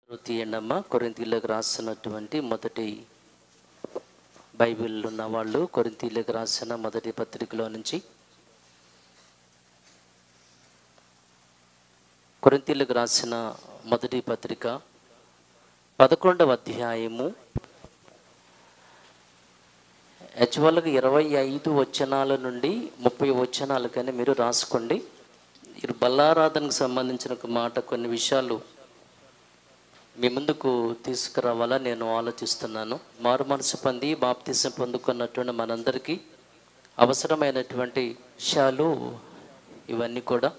తీయండమ్మా. కొరింథీయులకు రాసినటువంటి మొదటి బైబిల్ ఉన్న వాళ్ళు కొరింథీయులకు రాసిన మొదటి పత్రికలో నుంచి కొరింథీయులకు రాసిన మొదటి పత్రిక 11వ అధ్యాయము యాక్చువల్గా 25 వచనాల నుండి 30 వచనాలు కానీ మీరు రాసుకోండి. ఈ బల్లారాధనకు సంబంధించిన ఒక మాట, కొన్ని విషయాలు మీ ముందుకు తీసుకురావాలని నేను ఆలోచిస్తున్నాను. మారు మనసు పొంది బాప్తిసం పొందుకున్నటువంటి మనందరికీ అవసరమైనటువంటి విషయాలు ఇవన్నీ కూడా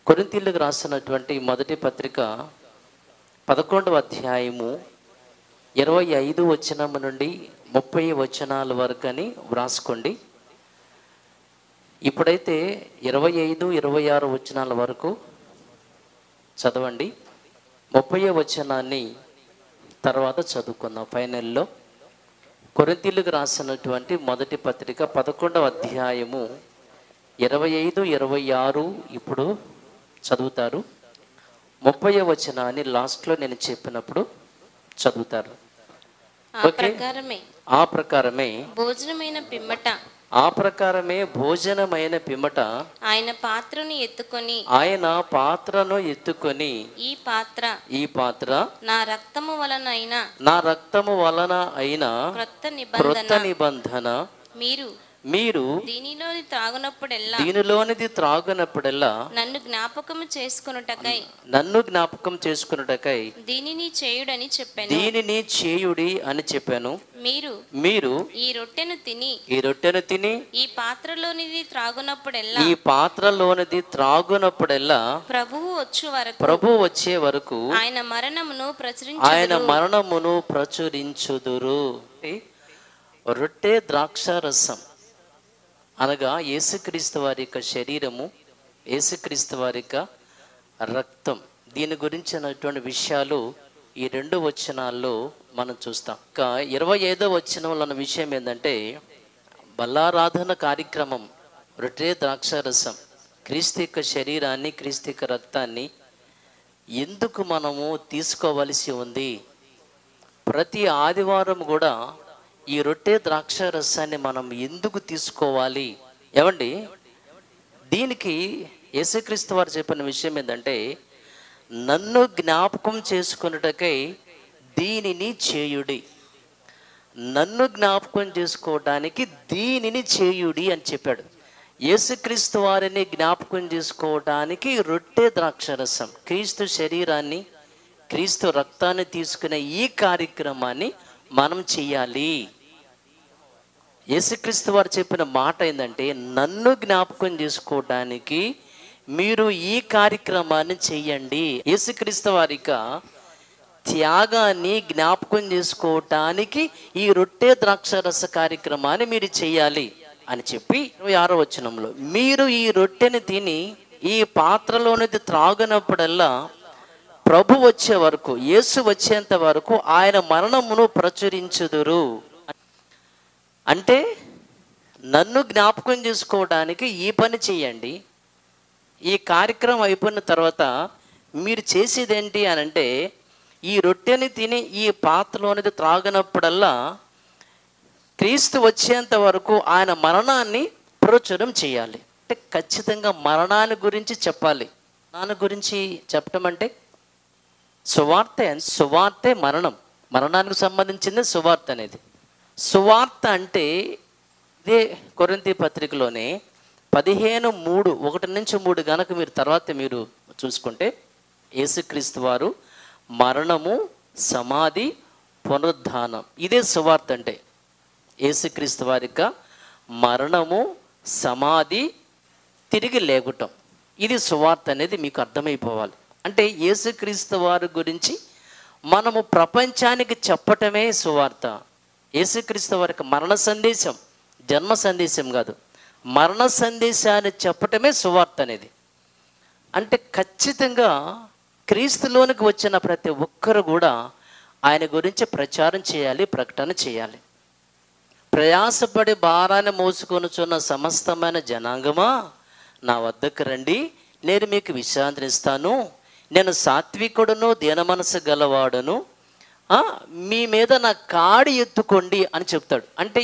కొరింథీయులకు రాసినటువంటి మొదటి పత్రిక 11వ అధ్యాయము 25 వచనం నుండి 30 వచనాల వరకు అని వ్రాసుకోండి. ఇప్పుడైతే 25, 26 వచనాల వరకు చదవండి. 30వ వచనాన్ని తర్వాత చదువుకుందాం ఫైనల్లో. కొరింథీయులకు రాసినటువంటి మొదటి పత్రిక 11వ అధ్యాయము 25, 26 ఇప్పుడు చదువుతారు. 30వ వచనాన్ని లాస్ట్లో నేను చెప్పినప్పుడు చదువుతారు. ఆ ప్రకారమే భోజనమైన పిమ్మట ఆయన పాత్రను ఎత్తుకొని ఈ పాత్ర నా రక్తము వలన అయిన క్రొత్త నిబంధన, మీరు దీనిలోనిది త్రాగునప్పుడెల్లా నన్ను జ్ఞాపకం చేసుకొనుటకై దీనిని చేయుడి అని చెప్పాను. మీరు ఈ రొట్టెను తిని ఈ పాత్రలోనిది త్రాగునప్పుడెల్లా ప్రభువు వచ్చే వరకు ఆయన మరణమును ప్రచురించుదురు. రొట్టె ద్రాక్షారసం అనగా యేసుక్రీస్తు వారి యొక్క శరీరము, యేసుక్రీస్తు వారి యొక్క రక్తం. దీని గురించినటువంటి విషయాలు ఈ 2 వచనాల్లో మనం చూస్తాం. ఇంకా 25వ వచనంలో ఉన్న విషయం ఏంటంటే, బల్లారాధన కార్యక్రమం, రొట్టె ద్రాక్షారసం, క్రీస్తు యొక్క శరీరాన్ని, క్రీస్తు యొక్క రక్తాన్ని ఎందుకు మనము తీసుకోవలసి ఉంది? ప్రతి ఆదివారం కూడా ఈ రొట్టె ద్రాక్షారసాన్ని మనం ఎందుకు తీసుకోవాలి? ఏమండి, దీనికి యేసుక్రీస్తు వారు చెప్పిన విషయం ఏంటంటే, నన్ను జ్ఞాపకం చేసుకొనుటకై దీనిని చేయుడి. నన్ను జ్ఞాపకం చేసుకోవడానికి దీనిని చేయుడి అని చెప్పాడు. యేసుక్రీస్తు వారిని జ్ఞాపకం చేసుకోవడానికి రొట్టె ద్రాక్షారసం, క్రీస్తు శరీరాన్ని, క్రీస్తు రక్తాన్ని తీసుకునే ఈ కార్యక్రమాన్ని మనం చెయ్యాలి. యేసుక్రీస్తు వారు చెప్పిన మాట ఏంటంటే, నన్ను జ్ఞాపకం చేసుకోవడానికి మీరు ఈ కార్యక్రమాన్ని చెయ్యండి. యేసుక్రీస్తు వారి త్యాగాన్ని జ్ఞాపకం చేసుకోవటానికి ఈ రొట్టె ద్రాక్షారస కార్యక్రమాన్ని మీరు చెయ్యాలి అని చెప్పి 26వ వచనంలో, మీరు ఈ రొట్టెని తిని ఈ పాత్రలోనిది త్రాగునప్పుడల్లా ప్రభు వచ్చే వరకు, యేసు వచ్చేంత వరకు ఆయన మరణమును ప్రచురించుదురు. అంటే నన్ను జ్ఞాపకం చేసుకోవడానికి ఈ పని చేయండి. ఈ కార్యక్రమం అయిపోయిన తర్వాత మీరు చేసేది ఏంటి అని అంటే, ఈ రొట్టెని తిని ఈ పాత్రలోనిది త్రాగినప్పుడల్లా క్రీస్తు వచ్చేంత వరకు ఆయన మరణాన్ని ప్రచురం చేయాలి. అంటే ఖచ్చితంగా మరణాన్ని గురించి చెప్పాలి. మరణాన్ని గురించి చెప్పటం అంటే సువార్తే మరణానికి సంబంధించింది సువార్త అనేది. సువార్త అంటే ఇదే కొరింథీ పత్రికలోనే 15:3, 1-3 గనక మీరు తర్వాత మీరు చూసుకుంటే, యేసుక్రీస్తు వారు మరణము, సమాధి, పునరుద్ధానం, ఇదే సువార్త. అంటే యేసుక్రీస్తు వారి మరణము, సమాధి, తిరిగి లేగటం, ఇది సువార్త అనేది మీకు అర్థమైపోవాలి. అంటే యేసుక్రీస్తు వారి గురించి మనము ప్రపంచానికి చెప్పటమే సువార్త. యేసుక్రీస్తు వారికి మరణ సందేశం, జన్మ సందేశం కాదు, మరణ సందేశాన్ని చెప్పటమే సువార్త అనేది. అంటే ఖచ్చితంగా క్రీస్తులోనికి వచ్చిన ప్రతి ఒక్కరు కూడా ఆయన గురించి ప్రచారం చేయాలి, ప్రకటన చేయాలి. ప్రయాసపడి భారాన్ని మోసుకొనుచున్న సమస్తమైన జనాంగమా, నా వద్దకు రండి, నేను మీకు విశ్రాంతినిస్తాను. నేను సాత్వికుడును దీన మనసు గలవాడును, మీ మీద నా కాడి ఎత్తుకోండి అని చెప్తాడు. అంటే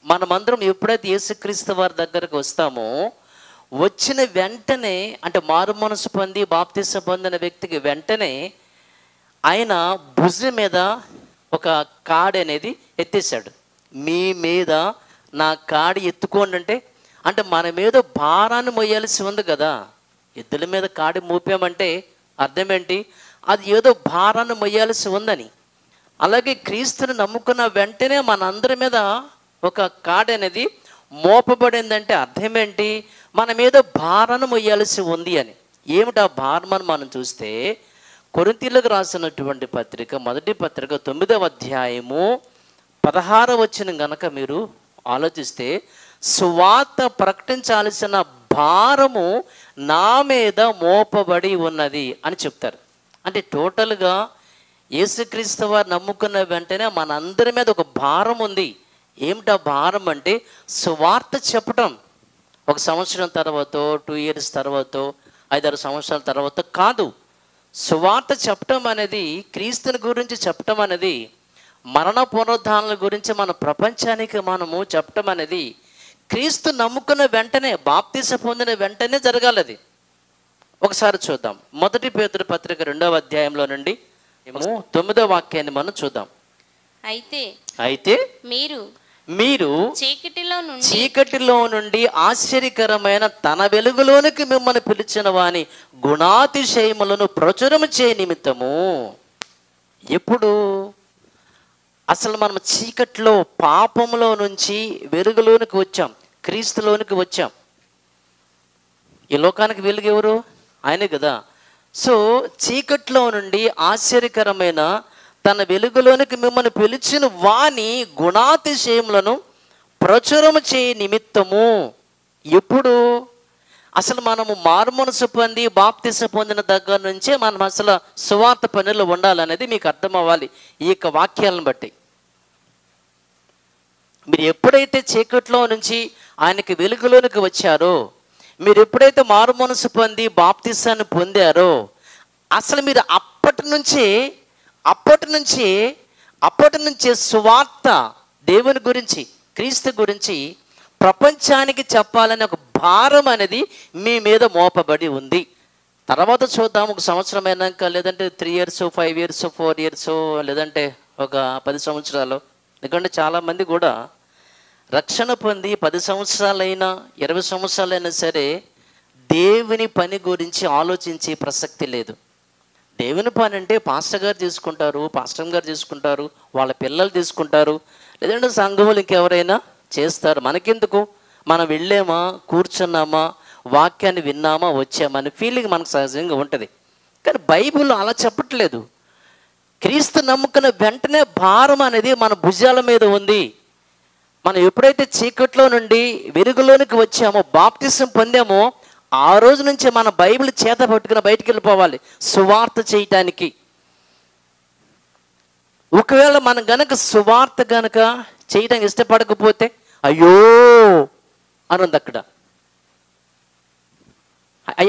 మనమందరం ఎప్పుడైతే యేసుక్రీస్తు వారి దగ్గరకు వస్తామో వచ్చిన వెంటనే, అంటే మారు మనసు పొంది బాప్తిసం పొందిన వ్యక్తికి వెంటనే ఆయన భుజం మీద ఒక కాడి అనేది ఎత్తేసాడు. మీ మీద నా కాడి ఎత్తుకోండి అంటే మన మీద భారాన్ని మోయాల్సి ఉంది కదా. ఎద్దుల మీద కాడి మోపామంటే అర్థం ఏంటి? అది ఏదో భారాన్ని మొయ్యాల్సి ఉందని. అలాగే క్రీస్తుని నమ్ముకున్న వెంటనే మనందరి మీద ఒక కాడి అనేది మోపబడిందంటే అర్థం ఏంటి? మన మీద భారాన్ని మొయ్యాల్సి ఉంది అని. ఏమిటా భారం అని మనం చూస్తే కొరింథీయులకు రాసినటువంటి పత్రిక, మొదటి పత్రిక 9వ అధ్యాయము 16వ వచనం గనక మీరు ఆలోచిస్తే, సువార్త ప్రకటించాల్సిన భారము నా మీద మోపబడి ఉన్నది అని చెప్తారు. అంటే టోటల్గా యేసుక్రీస్తు వారు నమ్ముకున్న వెంటనే మనందరి మీద ఒక భారం ఉంది. ఏమిటా భారం అంటే సువార్త చెప్పటం. 1 సంవత్సరం తర్వాత, 2 years తర్వాత, 5-6 సంవత్సరాల తర్వాత కాదు. సువార్త చెప్పటం అనేది, క్రీస్తుని గురించి చెప్పటం అనేది, మరణ పునరుద్ధానాల గురించి మన ప్రపంచానికి మనము చెప్పటం అనేది క్రీస్తు నమ్ముకున్న వెంటనే, బాప్తిసం పొందిన వెంటనే జరగాలి. అది ఒకసారి చూద్దాం. మొదటి పేతురు పత్రిక 2వ అధ్యాయంలో నుండి 9వ వాక్యాన్ని మనం చూద్దాం. అయితే మీరు చీకటిలో నుండి ఆశ్చర్యకరమైన తన వెలుగులోనికి మిమ్మల్ని పిలిచిన వాని గుణాతిశయములను ప్రచురము చే నిమిత్తము. ఎప్పుడు అసలు మనం చీకట్లో, పాపంలో నుంచి వెలుగులోనికి వచ్చాం, క్రీస్తులోనికి వచ్చాం. ఈ లోకానికి వెలుగు ఎవరు? ఆయనే కదా. సో చీకట్లో నుండి ఆశ్చర్యకరమైన తన వెలుగులోనికి మిమ్మల్ని పిలిచిన వాని గుణాతిశయములను ప్రచురము చే నిమిత్తము. ఎప్పుడు? అసలు మనము మారుమనసు పొంది బాప్తిసం పొందిన దగ్గర నుంచే మనం అసలు సువార్త పనులు ఉండాలనేది మీకు అర్థం అవ్వాలి. ఈ యొక్క వాక్యాలను బట్టి మీరు ఎప్పుడైతే చీకట్లో నుంచి ఆయనకి వెలుగులోనికి వచ్చారో, మీరు ఎప్పుడైతే మారుమనసు పొంది బాప్తిసాన్ని పొందారో, అసలు మీరు అప్పటి నుంచే సువార్త, దేవుని గురించి, క్రీస్తు గురించి ప్రపంచానికి చెప్పాలనే ఒక భారం అనేది మీ మీద మోపబడి ఉంది. తర్వాత చూద్దాం, 1 సంవత్సరం అయినాక, లేదంటే 3 years, 5 years, 4 years, లేదంటే ఒక 10 సంవత్సరాలు. ఎందుకంటే చాలామంది కూడా రక్షణ పొంది 10 సంవత్సరాలైనా 20 సంవత్సరాలైనా సరే దేవుని పని గురించి ఆలోచించే ప్రసక్తి లేదు. దేవుని పని అంటే పాస్టర్ గారు చేసుకుంటారు, వాళ్ళ పిల్లలు తీసుకుంటారు, లేదంటే సంఘములు ఇంకెవరైనా చేస్తారు. మనకెందుకు? మనం వెళ్ళామా, కూర్చున్నామా, వాక్యాన్ని విన్నామా, వచ్చామా అనే ఫీలింగ్ మనకు సహజంగా ఉంటుంది. కానీ బైబిల్ అలా చెప్పట్లేదు. క్రీస్తు నమ్ముకున్న వెంటనే భారం అనేది మన భుజాల మీద ఉంది. మనం ఎప్పుడైతే చీకట్లో నుండి వెలుగులోనికి వచ్చామో, బాప్తిసం పొందామో, ఆ రోజు నుంచి మన బైబిల్ చేత పట్టుకుని బయటికి వెళ్ళిపోవాలి సువార్త చేయటానికి. ఒకవేళ మనం గనక సువార్త గనక చేయటానికి ఇష్టపడకపోతే అయ్యో అనుంది అక్కడ.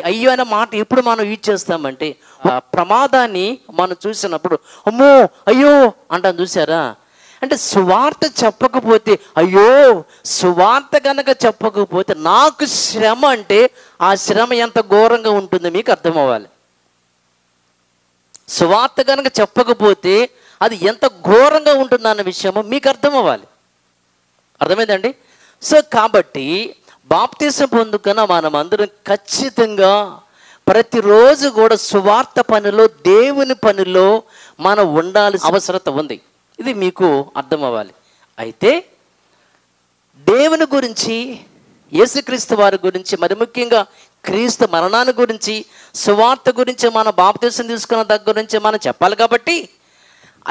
అయ్యో అనే మాట ఎప్పుడు మనం యూజ్ చేస్తామంటే, ప్రమాదాన్ని మనం చూసినప్పుడు అమ్మో అయ్యో అంటాను, చూసారా? అంటే సువార్త చెప్పకపోతే అయ్యో, సువార్త కనుక చెప్పకపోతే నాకు శ్రమ అంటే ఆ శ్రమ ఎంత ఘోరంగా ఉంటుందో మీకు అర్థం అవ్వాలి. సువార్త కనుక చెప్పకపోతే అది ఎంత ఘోరంగా ఉంటుంది అన్న విషయము మీకు అర్థం అవ్వాలి. అర్థమైందండి? సో కాబట్టి బాప్తిసం పొందుకున్న మనం అందరం ఖచ్చితంగా ప్రతిరోజు కూడా సువార్త పనిలో, దేవుని పనిలో మనం ఉండాల్సిన అవసరత ఉంది. ఇది మీకు అర్థం అవ్వాలి. అయితే దేవుని గురించి, యేసుక్రీస్తు వారి గురించి, మరి ముఖ్యంగా క్రీస్తు మరణాన్ని గురించి, సువార్త గురించి, మన బాప్తిసం తీసుకున్న దగ్గర నుంచి మనం చెప్పాలి. కాబట్టి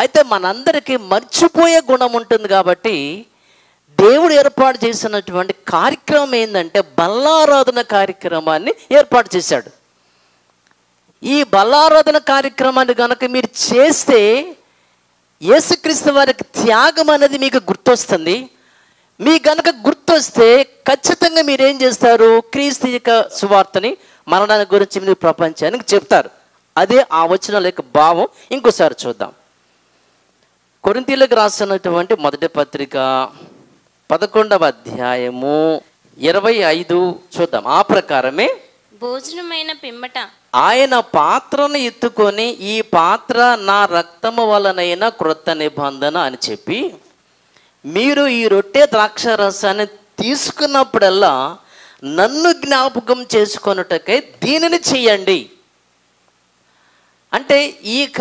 అయితే మనందరికీ మర్చిపోయే గుణం ఉంటుంది. కాబట్టి దేవుడు ఏర్పాటు చేసినటువంటి కార్యక్రమం ఏంటంటే బల్లారాధన కార్యక్రమాన్ని ఏర్పాటు చేశాడు. ఈ బల్లారాధన కార్యక్రమాన్ని కనుక మీరు చేస్తే యేసుక్రీస్తు వారికి త్యాగం అనేది మీకు గుర్తొస్తుంది. మీ కనుక గుర్తొస్తే ఖచ్చితంగా మీరేం చేస్తారు? క్రీస్తు యొక్క సువార్తని, మరణాన్ని గురించి మీరు ప్రపంచానికి చెప్తారు. అదే ఆ వచనాల యొక్క భావం ఇంకోసారి చూద్దాం. కొరింథీయులకు రాసినటువంటి మొదటి పత్రిక 11వ అధ్యాయము 25 చూద్దాం. ఆ ప్రకారమే భోజనమైన పిమ్మట ఆయన పాత్రను ఎత్తుకొని, ఈ పాత్ర నా రక్తము వలనైన క్రొత్త నిబంధన అని చెప్పి, మీరు ఈ రొట్టె ద్రాక్ష రసాన్ని తీసుకున్నప్పుడల్లా నన్ను జ్ఞాపకం చేసుకొనుటకై దీనిని చెయ్యండి. అంటే ఇక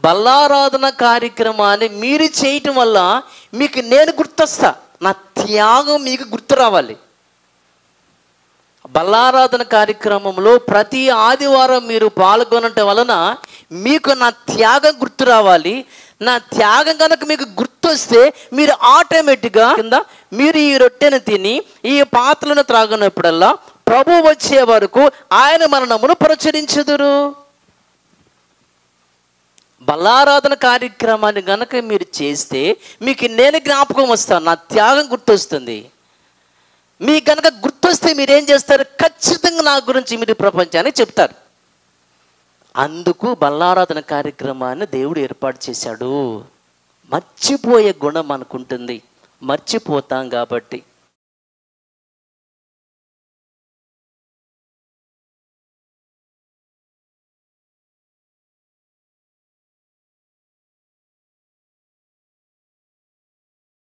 బల్లారాధన కార్యక్రమాన్ని మీరు చేయటం వల్ల మీకు నేను గుర్తొస్తా, నా త్యాగం మీకు గుర్తు రావాలి. బల్లారాధన కార్యక్రమంలో ప్రతి ఆదివారం మీరు పాల్గొనటం వలన మీకు నా త్యాగం గుర్తు రావాలి. నా త్యాగం కనుక మీకు గుర్తొస్తే మీరు ఆటోమేటిక్గా కింద మీరు ఈ రొట్టెను తిని ఈ పాత్రలను త్రాగినప్పుడల్లా ప్రభు వచ్చే వరకు ఆయన మరణమును ప్రచురించుదురు. బల్లారాధన కార్యక్రమాన్ని గనక మీరు చేస్తే మీకు నేను జ్ఞాపకం వస్తాను, నా త్యాగం గుర్తొస్తుంది. మీకు కనుక గుర్తొస్తే మీరేం చేస్తారు? ఖచ్చితంగా నా గురించి మీరు ప్రపంచానికి చెప్తారు. అందుకు బల్లారాధన కార్యక్రమాన్ని దేవుడు ఏర్పాటు చేశాడు. మర్చిపోయే గుణం మనకుంటుంది, మర్చిపోతాం కాబట్టి.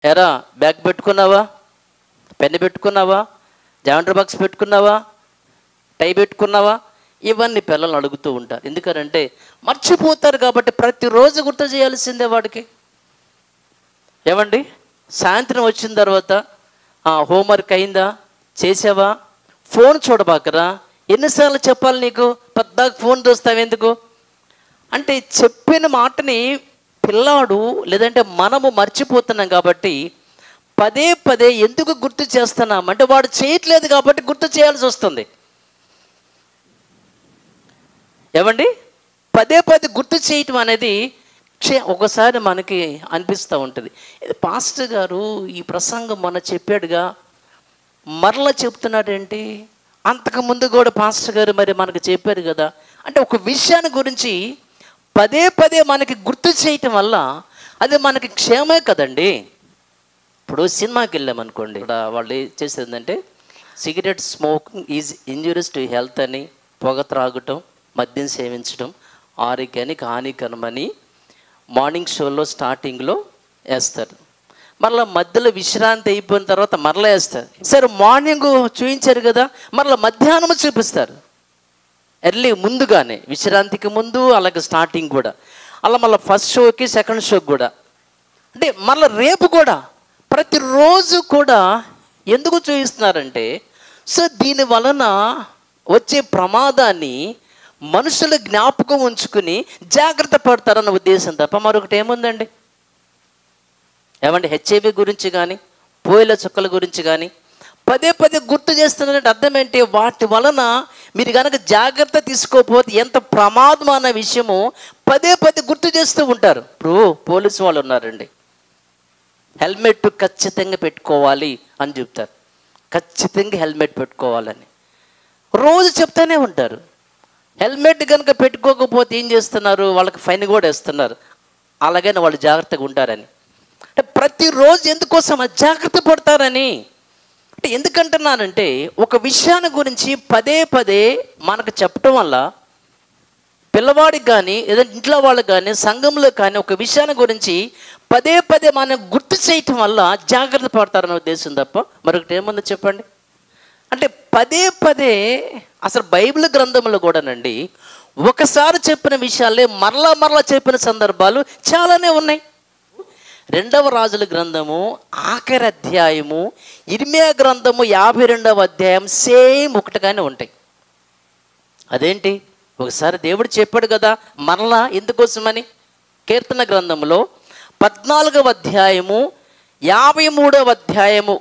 ఎరా బ్యాగ్ పెట్టుకున్నావా? పెన్ను పెట్టుకున్నావా? జామెంట్రీ బాక్స్ పెట్టుకున్నావా? టై పెట్టుకున్నావా? ఇవన్నీ పిల్లలు అడుగుతూ ఉంటారు. ఎందుకంటే మర్చిపోతారు కాబట్టి ప్రతిరోజు గుర్తు చేయాల్సిందే వాడికి. ఏమండి, సాయంత్రం వచ్చిన తర్వాత హోంవర్క్ అయిందా, చేసావా, ఫోన్ చూడబాకరా, ఎన్నిసార్లు చెప్పాలి నీకు, పెద్దగా ఫోన్ చూస్తావు ఎందుకు అంటే చెప్పిన మాటని పిల్లాడు లేదంటే మనము మర్చిపోతున్నాం కాబట్టి పదే పదే ఎందుకు గుర్తు చేస్తున్నాం అంటే వాడు చేయట్లేదు కాబట్టి గుర్తు చేయాల్సి వస్తుంది. ఏమండి, పదే పదే గుర్తు చేయటం అనేది ఒకసారి మనకి అనిపిస్తూ ఉంటుంది, పాస్టర్ గారు ఈ ప్రసంగం మొన్న చెప్పాడుగా మరలా చెప్తున్నాడు ఏంటి, అంతకుముందు కూడా పాస్టర్ గారు మరి మనకు చెప్పారు కదా అంటే ఒక విషయాన్ని గురించి పదే పదే మనకి గుర్తు చేయటం వల్ల అది మనకి క్షేమే కదండి. ఇప్పుడు సినిమాకి వెళ్ళామనుకోండి, ఇక్కడ వాళ్ళు ఏం చేసేదంటే cigarette smoking is injurious to health అని, పొగ త్రాగటం, మద్యం సేవించడం ఆరోగ్యానికి హానికరమని మార్నింగ్ షోలో స్టార్టింగ్లో వేస్తారు. మరలా మధ్యలో విశ్రాంతి అయిపోయిన తర్వాత మరలా వేస్తారు. సరే మార్నింగ్ చూపించారు కదా, మరలా మధ్యాహ్నం చూపిస్తారు. ఎర్లీ ముందుగానే విశ్రాంతికి ముందు, అలాగే స్టార్టింగ్ కూడా, అలా మళ్ళీ ఫస్ట్ షోకి సెకండ్ షోకి కూడా, అంటే మళ్ళీ రేపు కూడా ప్రతిరోజు కూడా ఎందుకు చూపిస్తున్నారంటే సో దీని వలన వచ్చే ప్రమాదాన్ని మనుషులు జ్ఞాపకం ఉంచుకుని జాగ్రత్త పడతారన్న ఉద్దేశం తప్ప మరొకటి ఏముందండి. ఏమంటే హెచ్ఐవి గురించి కానీ పోయిల చుక్కల గురించి కానీ పదే పదే గుర్తు చేస్తున్నారంటే అర్థం ఏంటి, వాటి వలన మీరు కనుక జాగ్రత్త తీసుకోకపోతే ఎంత ప్రమాదం అన్న విషయము పదే పదే గుర్తు చేస్తూ ఉంటారు. ఇప్పుడు పోలీసు వాళ్ళు ఉన్నారండి, హెల్మెట్ ఖచ్చితంగా పెట్టుకోవాలి అని చెప్తారు, ఖచ్చితంగా హెల్మెట్ పెట్టుకోవాలని రోజు చెప్తూనే ఉంటారు. హెల్మెట్ కనుక పెట్టుకోకపోతే ఏం చేస్తున్నారు, వాళ్ళకి ఫైన్ కూడా వేస్తున్నారు, అలాగని వాళ్ళు జాగ్రత్తగా ఉంటారని. అంటే ప్రతిరోజు ఎందుకోసం జాగ్రత్త పడతారని. అంటే ఎందుకంటున్నానంటే ఒక విషయాన్ని గురించి పదే పదే మనకు చెప్పడం వల్ల పిల్లవాడికి కానీ ఏదైనా ఇంట్లో వాళ్ళకి కానీ సంఘంలో కానీ ఒక విషయాన్ని గురించి పదే పదే మనం గుర్తు చేయటం వల్ల జాగ్రత్త పడతారనే ఉద్దేశం తప్ప మరొకటి ఏముందో చెప్పండి. అంటే పదే పదే అసలు బైబిల్ గ్రంథంలో కూడానండి ఒకసారి చెప్పిన విషయాలే మరలా మరలా చెప్పిన సందర్భాలు చాలానే ఉన్నాయి. 2వ రాజుల గ్రంథము ఆఖరి అధ్యాయము, ఇర్మియా గ్రంథము 52వ అధ్యాయం సేమ్ ఒకటిగానే ఉంటాయి. అదేంటి, ఒకసారి దేవుడు చెప్పాడు కదా మరలా ఎందుకోసమని. కీర్తన గ్రంథంలో 14వ అధ్యాయము 53వ అధ్యాయము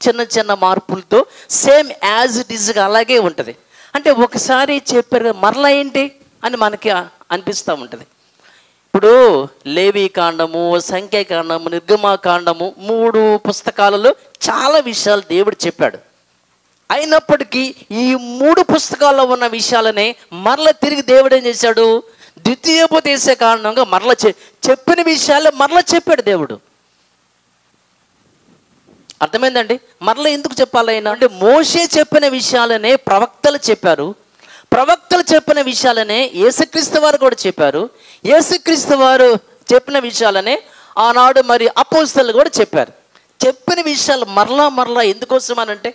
చిన్న చిన్న మార్పులతో సేమ్ యాజ్ ఇట్ ఈజ్గా అలాగే ఉంటుంది. అంటే ఒకసారి చెప్పారు మరలా ఏంటి అని మనకి అనిపిస్తూ ఉంటుంది. ఇప్పుడు లేవి కాండము, సంఖ్యాకాండము, నిర్గమాకాండము 3 పుస్తకాలలో చాలా విషయాలు దేవుడు చెప్పాడు. అయినప్పటికీ ఈ 3 పుస్తకాల్లో ఉన్న విషయాలనే మరల తిరిగి దేవుడు ఏం చేశాడు, ద్వితీయోపదేశ కారణంగా మరల చెప్పిన విషయాలే మరల చెప్పాడు దేవుడు. అర్థమైందండి? మరలా ఎందుకు చెప్పాలి ఆయన అంటే, మోషే చెప్పిన విషయాలనే ప్రవక్తలు చెప్పారు, ప్రవక్తలు చెప్పిన విషయాలనే యేసుక్రీస్తు వారు కూడా చెప్పారు, యేసుక్రీస్తు వారు చెప్పిన విషయాలనే ఆనాడు మరి అపోస్తలులు కూడా చెప్పారు. చెప్పిన విషయాలు మరలా ఎందుకోసం అనంటే,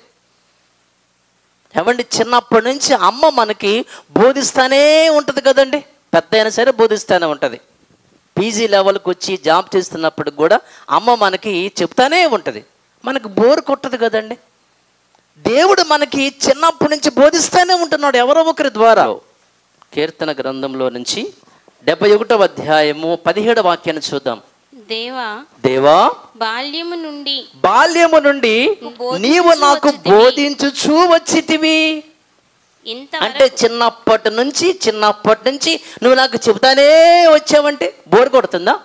ఏమండి, చిన్నప్పటి నుంచి అమ్మ మనకి బోధిస్తానే ఉంటుంది కదండి, పెద్ద అయినా సరే బోధిస్తూనే ఉంటుంది. పీజీ లెవెల్కి వచ్చి జాబ్ చేస్తున్నప్పుడు కూడా అమ్మ మనకి చెప్తానే ఉంటుంది, మనకు బోర్ కొట్టదు కదండి. దేవుడు మనకి చిన్నప్పటి నుంచి బోధిస్తూనే ఉంటున్నాడు ఎవరో ఒకరి ద్వారా. కీర్తన గ్రంథంలో నుంచి 71వ అధ్యాయము 17వ వాక్యాన్ని చూద్దాం. దేవా బాల్యము నుండి నీవు నాకు బోధించుచూ వచ్చితివి. అంటే చిన్నప్పటి నుంచి నువ్వు నాకు చెబుతానే వచ్చావంటే బోర్ కొడుతుందా?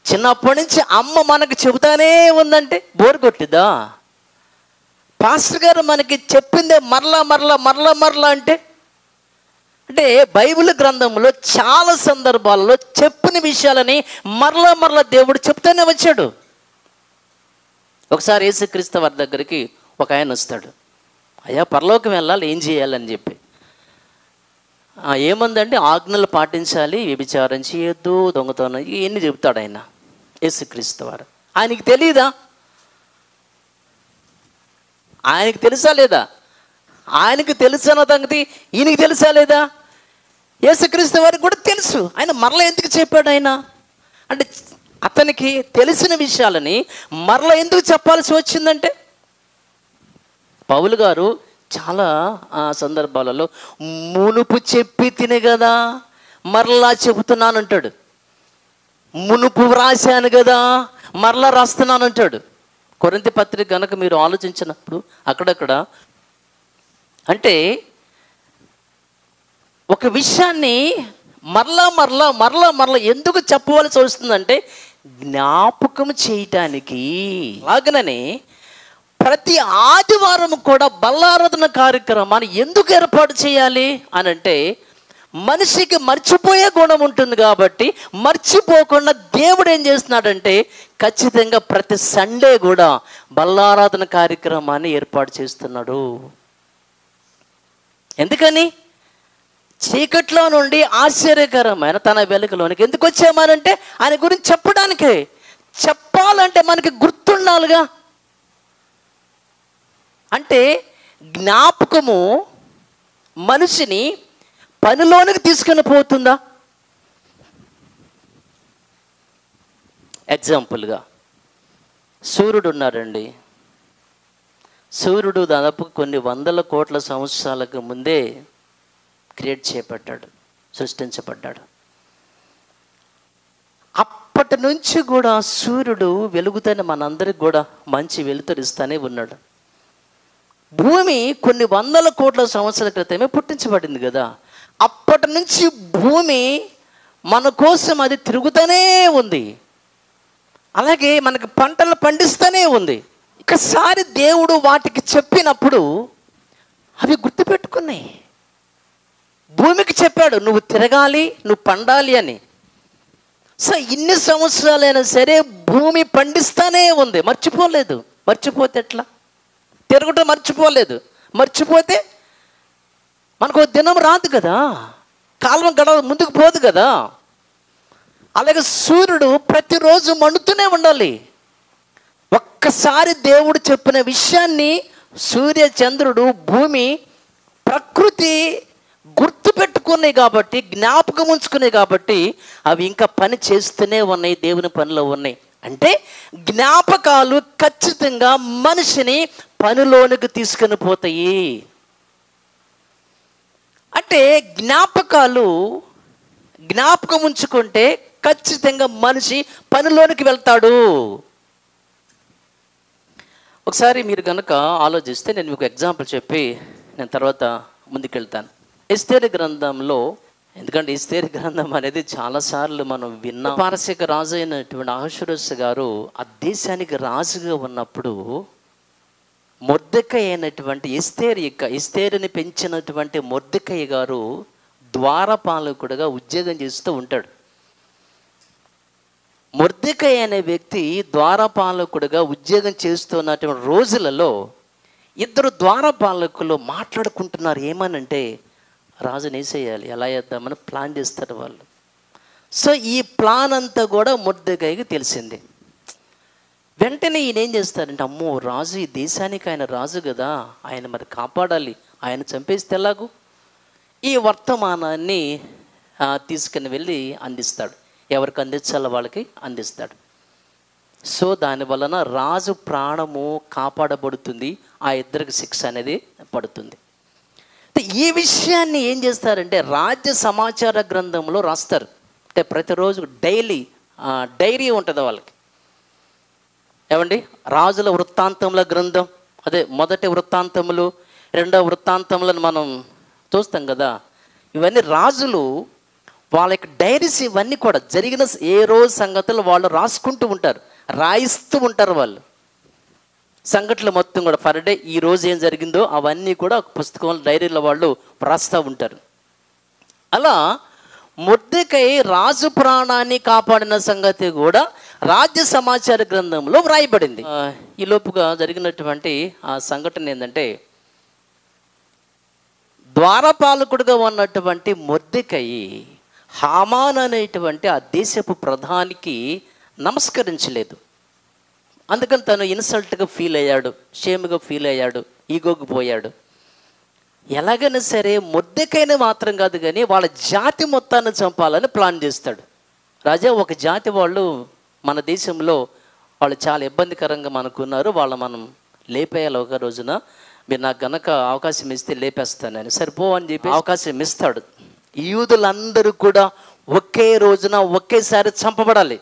చిన్నప్పటి నుంచి అమ్మ మనకు చెబుతానే ఉందంటే బోర్ కొట్టిద్దా? పాస్టర్ గారు మనకి చెప్పిందే మరలా అంటే బైబిల్ గ్రంథంలో చాలా సందర్భాల్లో చెప్పిన విషయాలని మరలా దేవుడు చెప్తూనే వచ్చాడు. ఒకసారి యేసుక్రీస్తు వారి దగ్గరికి ఒక ఆయన వస్తాడు. అయ్యా, పరలోకం వెళ్ళాలి, ఏం చేయాలని చెప్పి. ఏముందంటే ఆజ్ఞలు పాటించాలి, వ్యభిచారం చేయొద్దు, దొంగతనం, ఇవన్నీ చెబుతాడు ఆయన యేసుక్రీస్తు వారు. ఆయనకి తెలియదా? ఆయనకి తెలుసా లేదా? ఆయనకు తెలుసు అన్న సంగతి ఈయనకి తెలుసా లేదా? యేసుక్రీస్తు వారికి కూడా తెలుసు. ఆయన మరలా ఎందుకు చెప్పాడు? ఆయన అంటే అతనికి తెలిసిన విషయాలని మరలా ఎందుకు చెప్పాల్సి వచ్చిందంటే, పౌలు గారు చాలా సందర్భాలలో మునుపు చెప్పి తినే కదా మరలా చెబుతున్నాను అంటాడు, మునుపు రాశాను కదా మరలా రాస్తున్నాను అంటాడు. కొరింథీ పత్రిక కనుక మీరు ఆలోచించినప్పుడు అక్కడక్కడ అంటే ఒక విషయాన్ని మరలా ఎందుకు చెప్పవలసి వస్తుందంటే, జ్ఞాపకం చేయటానికి. అలాగనే ప్రతి ఆదివారం కూడా బల్లారాధన కార్యక్రమాన్ని ఎందుకు ఏర్పాటు చేయాలి అని అంటే, మనిషికి మర్చిపోయే గుణం ఉంటుంది కాబట్టి మర్చిపోకుండా దేవుడు ఏం చేస్తున్నాడంటే ఖచ్చితంగా ప్రతి సండే కూడా బల్లారాధన కార్యక్రమాన్ని ఏర్పాటు చేస్తున్నాడు. ఎందుకని? చీకట్లో నుండి ఆశ్చర్యకరమైన తన వెలుగులోనికి ఎందుకు వచ్చామనంటే ఆయన గురించి చెప్పడానికే. చెప్పాలంటే మనకి గుర్తుండాలిగా. అంటే జ్ఞాపకము మనిషిని పనిలోనికి తీసుకుని పోతుందా? ఎగ్జాంపుల్గా సూర్యుడు ఉన్నాడండి. సూర్యుడు దాదాపు కొన్ని వందల కోట్ల సంవత్సరాలకు ముందే క్రియేట్ చేయబడ్డాడు, సృష్టించబడ్డాడు. అప్పటి నుంచి కూడా సూర్యుడు వెలుగుతూనే మనందరికి కూడా మంచి వెలుతురిస్తూనే ఉన్నాడు. భూమి కొన్ని వందల కోట్ల సంవత్సరాల క్రితమే పుట్టించబడింది కదా. అప్పటి నుంచి భూమి మన కోసం అది తిరుగుతూనే ఉంది. అలాగే మనకి పంటలు పండిస్తూనే ఉంది. ఒకసారి దేవుడు వాటికి చెప్పినప్పుడు అవి గుర్తుపెట్టుకున్నాయి. భూమికి చెప్పాడు, నువ్వు తిరగాలి, నువ్వు పండాలి అని. సో ఇన్ని సంవత్సరాలైనా సరే భూమి పండిస్తూనే ఉంది, మర్చిపోలేదు. మర్చిపోతే ఎట్లా? తిరగటం మర్చిపోలేదు. మర్చిపోతే మనకు దినం రాదు కదా, కాలం ముందుకు పోదు కదా. అలాగే సూర్యుడు ప్రతిరోజు మండుతూనే ఉండాలి. ఒక్కసారి దేవుడు చెప్పిన విషయాన్ని సూర్య, చంద్రుడు, భూమి, ప్రకృతి గుర్తుపెట్టుకున్నాయి కాబట్టి, జ్ఞాపకం ఉంచుకున్నాయి కాబట్టి అవి ఇంకా పని చేస్తూనే ఉన్నాయి, దేవుని పనిలో ఉన్నాయి. అంటే జ్ఞాపకాలు ఖచ్చితంగా మనిషిని పనిలోనికి తీసుకొని పోతాయి. అంటే జ్ఞాపకం ఉంచుకుంటే ఖచ్చితంగా మనిషి పనిలోనికి వెళ్తాడు. ఒకసారి మీరు కనుక ఆలోచిస్తే నేను మీకు ఎగ్జాంపుల్ చెప్పి నేను తర్వాత ముందుకెళ్తాను. ఎస్తేరు గ్రంథంలో, ఎందుకంటే ఎస్తేరు గ్రంథం అనేది చాలాసార్లు మనం విన్నాం. పారసీక రాజు అయినటువంటి అహష్వేరోషు గారు ఆ దేశానికి రాజుగా ఉన్నప్పుడు మొర్దెకై అయినటువంటి ఎస్తేరుని పెంచినటువంటి మొర్దెకై గారు ద్వారపాలకుడుగా ఉద్యోగం చేస్తూ ఉంటాడు. మొర్దెకై అనే వ్యక్తి ద్వారపాలకుడుగా ఉద్యోగం చేస్తున్నటువంటి రోజులలో ఇద్దరు ద్వారపాలకులు మాట్లాడుకుంటున్నారు. ఏమనంటే రాజుని వేసేయాలి, ఎలా వేద్దామని ప్లాన్ చేస్తారు వాళ్ళు. సో ఈ ప్లాన్ అంతా కూడా మొర్దెకైకి తెలిసింది. వెంటనే ఈయన ఏం చేస్తారంటే, అమ్మో రాజు, ఈ దేశానికి ఆయన రాజు కదా, ఆయన మరి కాపాడాలి, ఆయన చంపేస్తే ఎలాగూ, ఈ వర్తమానాన్ని తీసుకుని వెళ్ళి అందిస్తాడు. ఎవరికి అందించాలో వాళ్ళకి అందిస్తాడు. సో దాని వలన రాజు ప్రాణము కాపాడబడుతుంది, ఆ ఇద్దరికి శిక్ష అనేది పడుతుంది. ఈ విషయాన్ని ఏం చేస్తారంటే రాజ్య సమాచార గ్రంథంలో రాస్తారు. అంటే ప్రతిరోజు డైరీ ఉంటుంది వాళ్ళకి. ఏమండి, రాజుల వృత్తాంతముల గ్రంథం, అదే మొదటి వృత్తాంతములు, రెండవ వృత్తాంతములను మనం చూస్తాం కదా. ఇవన్నీ రాజులు వాళ్ళ యొక్క డైరీస్, ఇవన్నీ కూడా జరిగిన ఏ రోజు సంగతులు వాళ్ళు రాసుకుంటూ ఉంటారు, రాయిస్తూ ఉంటారు. వాళ్ళు సంఘటనలు మొత్తం కూడా పర్ డే ఈ రోజు ఏం జరిగిందో అవన్నీ కూడా ఒక పుస్తకంలో, డైరీలో వాళ్ళు రాస్తూ ఉంటారు. అలా మొర్దెకై రాజు ప్రాణాన్ని కాపాడిన సంగతి కూడా రాజ్య సమాచార గ్రంథంలో వ్రాయబడింది. ఈ లోపుగా జరిగినటువంటి ఆ సంఘటన ఏంటంటే, ద్వారపాలకుడుగా ఉన్నటువంటి మొర్దెకై హామాన్ అనేటువంటి ఆ దేశపు ప్రధానికి నమస్కరించలేదు. అందుకని తను ఇన్సల్ట్గా ఫీల్ అయ్యాడు, షేమ్గా ఫీల్ అయ్యాడు, ఈగోకి పోయాడు. ఎలాగైనా సరే మొర్దెకైని మాత్రం కాదు కానీ వాళ్ళ జాతి మొత్తాన్ని చంపాలని ప్లాన్ చేస్తాడు. రాజా, ఒక జాతి వాళ్ళు మన దేశంలో వాళ్ళు చాలా ఇబ్బందికరంగా మనకున్నారు, వాళ్ళు మనం లేపేయాలి, ఒక రోజున మీరు నాకు గనక అవకాశం ఇస్తే లేపేస్తానని. సరిపో అని చెప్పి అవకాశం ఇస్తాడు. యూదులందరూ కూడా ఒకే రోజున ఒకేసారి చంపబడాలి.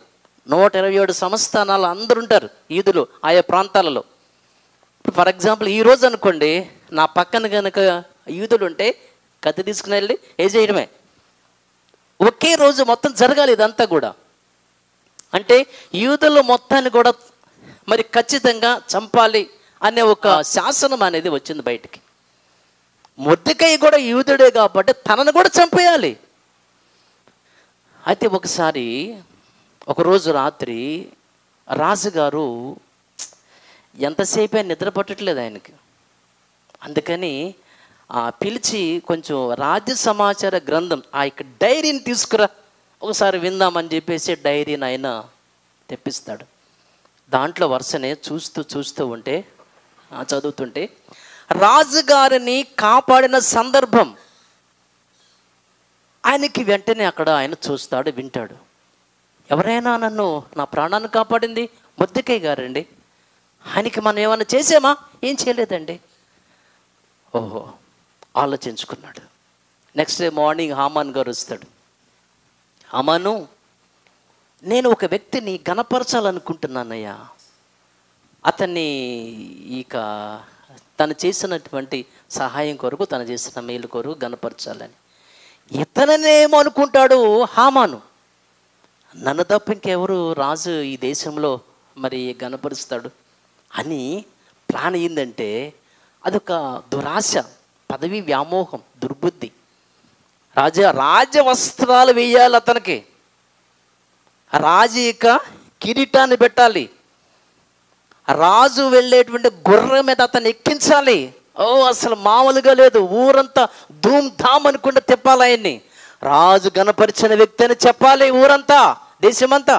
127 సంస్థానాలు అందరూ ఉంటారు యూదులు ఆయా ప్రాంతాలలో. ఫర్ ఎగ్జాంపుల్ ఈ రోజు అనుకోండి, నా పక్కన కనుక యూదులు ఉంటే కత్తి తీసుకుని వెళ్ళి ఏ చేయడమే. ఒకే రోజు మొత్తం జరగాలి ఇదంతా కూడా. అంటే యూదులు మొత్తాన్ని కూడా మరి ఖచ్చితంగా చంపాలి అనే ఒక శాసనం అనేది వచ్చింది బయటికి. మొర్దెకై కూడా యూదుడే కాబట్టి తనను కూడా చంపేయాలి. అయితే ఒకరోజు రాత్రి రాజుగారు ఎంతసేపు నిద్ర పట్టట్లేదు ఆయనకి. అందుకని పిలిచి కొంచెం రాజ్య సమాచార గ్రంథం ఆ యొక్క డైరీని తీసుకురా, ఒకసారి విందామని చెప్పేసి డైరీని ఆయన తెప్పిస్తాడు. దాంట్లో వరుసనే చూస్తూ ఉంటే చదువుతుంటే రాజుగారిని కాపాడిన సందర్భం ఆయనకి వెంటనే అక్కడ ఆయన చూస్తాడు, వింటాడు. ఎవరైనా నా ప్రాణాన్ని కాపాడింది మొర్దెకై గారండి, ఆయనకి మనం ఏమైనా చేసామా? ఏం చేయలేదండి. ఓహో, ఆలోచించుకున్నాడు. నెక్స్ట్ డే మార్నింగ్ హామాన్ గారు వస్తాడు. హామాను, నేను ఒక వ్యక్తిని గణపరచాలనుకుంటున్నానయ్యా, అతన్ని తను చేసినటువంటి సహాయం కొరకు, తను చేసిన మేలు కొరకు గణపరచాలని. ఇతననేమో అనుకుంటాడు హామాను, నన్ను తప్ప ఇంకెవరు రాజు ఈ దేశంలో మరి గణపరుస్తాడు అని ప్లాన్ అయ్యిందంటే అదొక దురాశ, పదవి వ్యామోహం, దుర్బుద్ధి. రాజ వస్త్రాలు వేయాలి అతనికి, రాజు యొక్క కిరీటాన్ని పెట్టాలి, రాజు వెళ్ళేటువంటి గుర్రం మీద అతన్ని ఎక్కించాలి. అసలు మామూలుగా లేదు, ఊరంతా ధూమ్ ధామ్ అనుకుంటూ తిప్పాలి ఆయన్ని. రాజు గణపరిచిన వ్యక్తి అని చెప్పాలి ఊరంతా, దేశమంతా.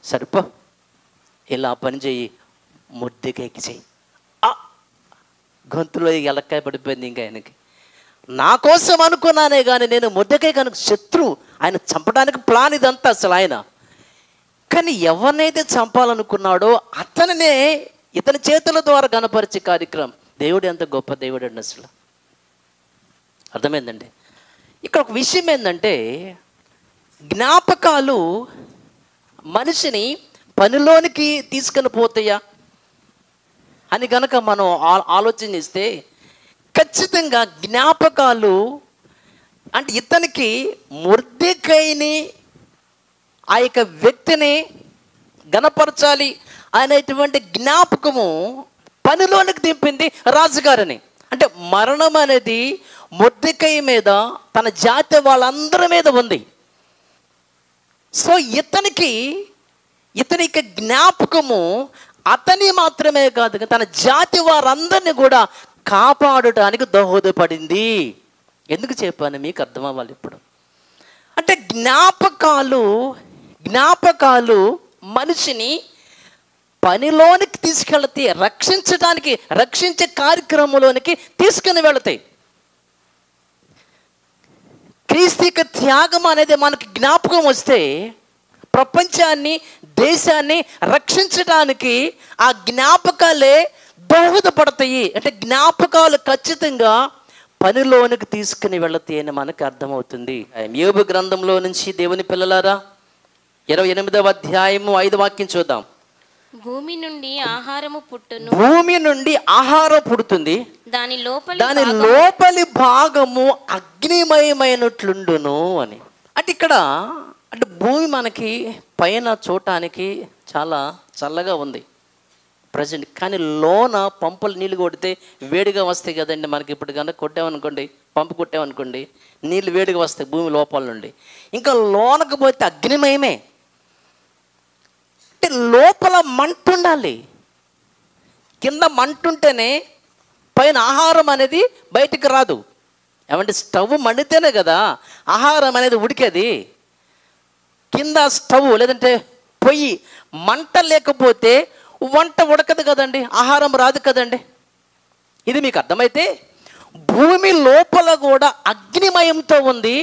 సరిపో, ఇలా పని చెయ్యి, మొర్దెకైకి చెయ్యి. గొంతులో ఎలక్కాయ పడిపోయింది ఇంకా ఆయనకి. నా కోసం అనుకున్నానే కానీ నేను మొర్దెకై కనుక శత్రువు, ఆయన చంపడానికి ప్లాన్ ఇదంతా అసలు ఆయన. కానీ ఎవరినైతే చంపాలనుకున్నాడో అతనినే ఇతని చేతుల ద్వారా గణపరిచే కార్యక్రమం. దేవుడు ఎంత గొప్ప దేవుడు అండి అసలు. అర్థమైందండి. ఇక్కడ ఒక విషయం ఏంటంటే, జ్ఞాపకాలు మనిషిని పనిలోనికి తీసుకొని పోతాయా అని కనుక మనం ఆలోచన చేస్తే ఖచ్చితంగా జ్ఞాపకాలు అంటే ఇతనికి మొర్దెకైని, ఆ యొక్క వ్యక్తిని గణపరచాలి అనేటువంటి జ్ఞాపకము పనిలోనికి దింపింది రాజుగారిని. అంటే మరణం అనేది మొర్దెకై మీద, తన జాతి వాళ్ళందరి మీద ఉంది. సో ఇతని జ్ఞాపకము అతని మాత్రమే కాదు, తన జాతి వారందరినీ కూడా కాపాడటానికి దోహదపడింది. ఎందుకు చెప్పాను మీకు అర్థం అవ్వాలి ఇప్పుడు. అంటే జ్ఞాపకాలు మనిషిని పనిలోనికి తీసుకెళ్తే రక్షించే కార్యక్రమంలోనికి తీసుకుని వెళతాయి. క్రీస్తుక త్యాగం అనేది మనకి జ్ఞాపకం వస్తే ప్రపంచాన్ని, దేశాన్ని రక్షించడానికి ఆ జ్ఞాపకాలే దోహదపడతాయి. అంటే జ్ఞాపకాలు ఖచ్చితంగా పనిలోనికి తీసుకుని వెళతాయి అని మనకు అర్థమవుతుంది. యోబు గ్రంథంలో నుంచి దేవుని పిల్లలారా 28వ అధ్యాయము 5వ వాక్యం చూద్దాం. భూమి నుండి ఆహారము పుడుతుంది, దాని లోపలి భాగము అగ్నిమయమైనట్లుండును అని. అంటే ఇక్కడ భూమి మనకి పైన చూడటానికి చాలా చల్లగా ఉంది ప్రజెంట్, కానీ లోన పంపులు నీళ్ళు కొడితే వేడిగా వస్తాయి కదండి. మనకి ఇప్పుడు కనుక కొట్టామనుకోండి, పంపు కొట్టామనుకోండి, నీళ్ళు వేడిగా వస్తాయి భూమి లోపల నుండి. ఇంకా లోనకు పోతే అగ్నిమయమే. అంటే లోపల మంట ఉండాలి. కింద మంట ఉంటేనే పైన ఆహారం అనేది బయటికి రాదు. ఏమంటే స్టవ్ మండితేనే కదా ఆహారం అనేది ఉడికేది. కింద స్టవ్ లేదంటే పొయ్యి మంట లేకపోతే వంట ఉడకదు కదండి, ఆహారం రాదు కదండి. ఇది మీకు అర్థమైతే భూమి లోపల కూడా అగ్నిమయంతో ఉంది,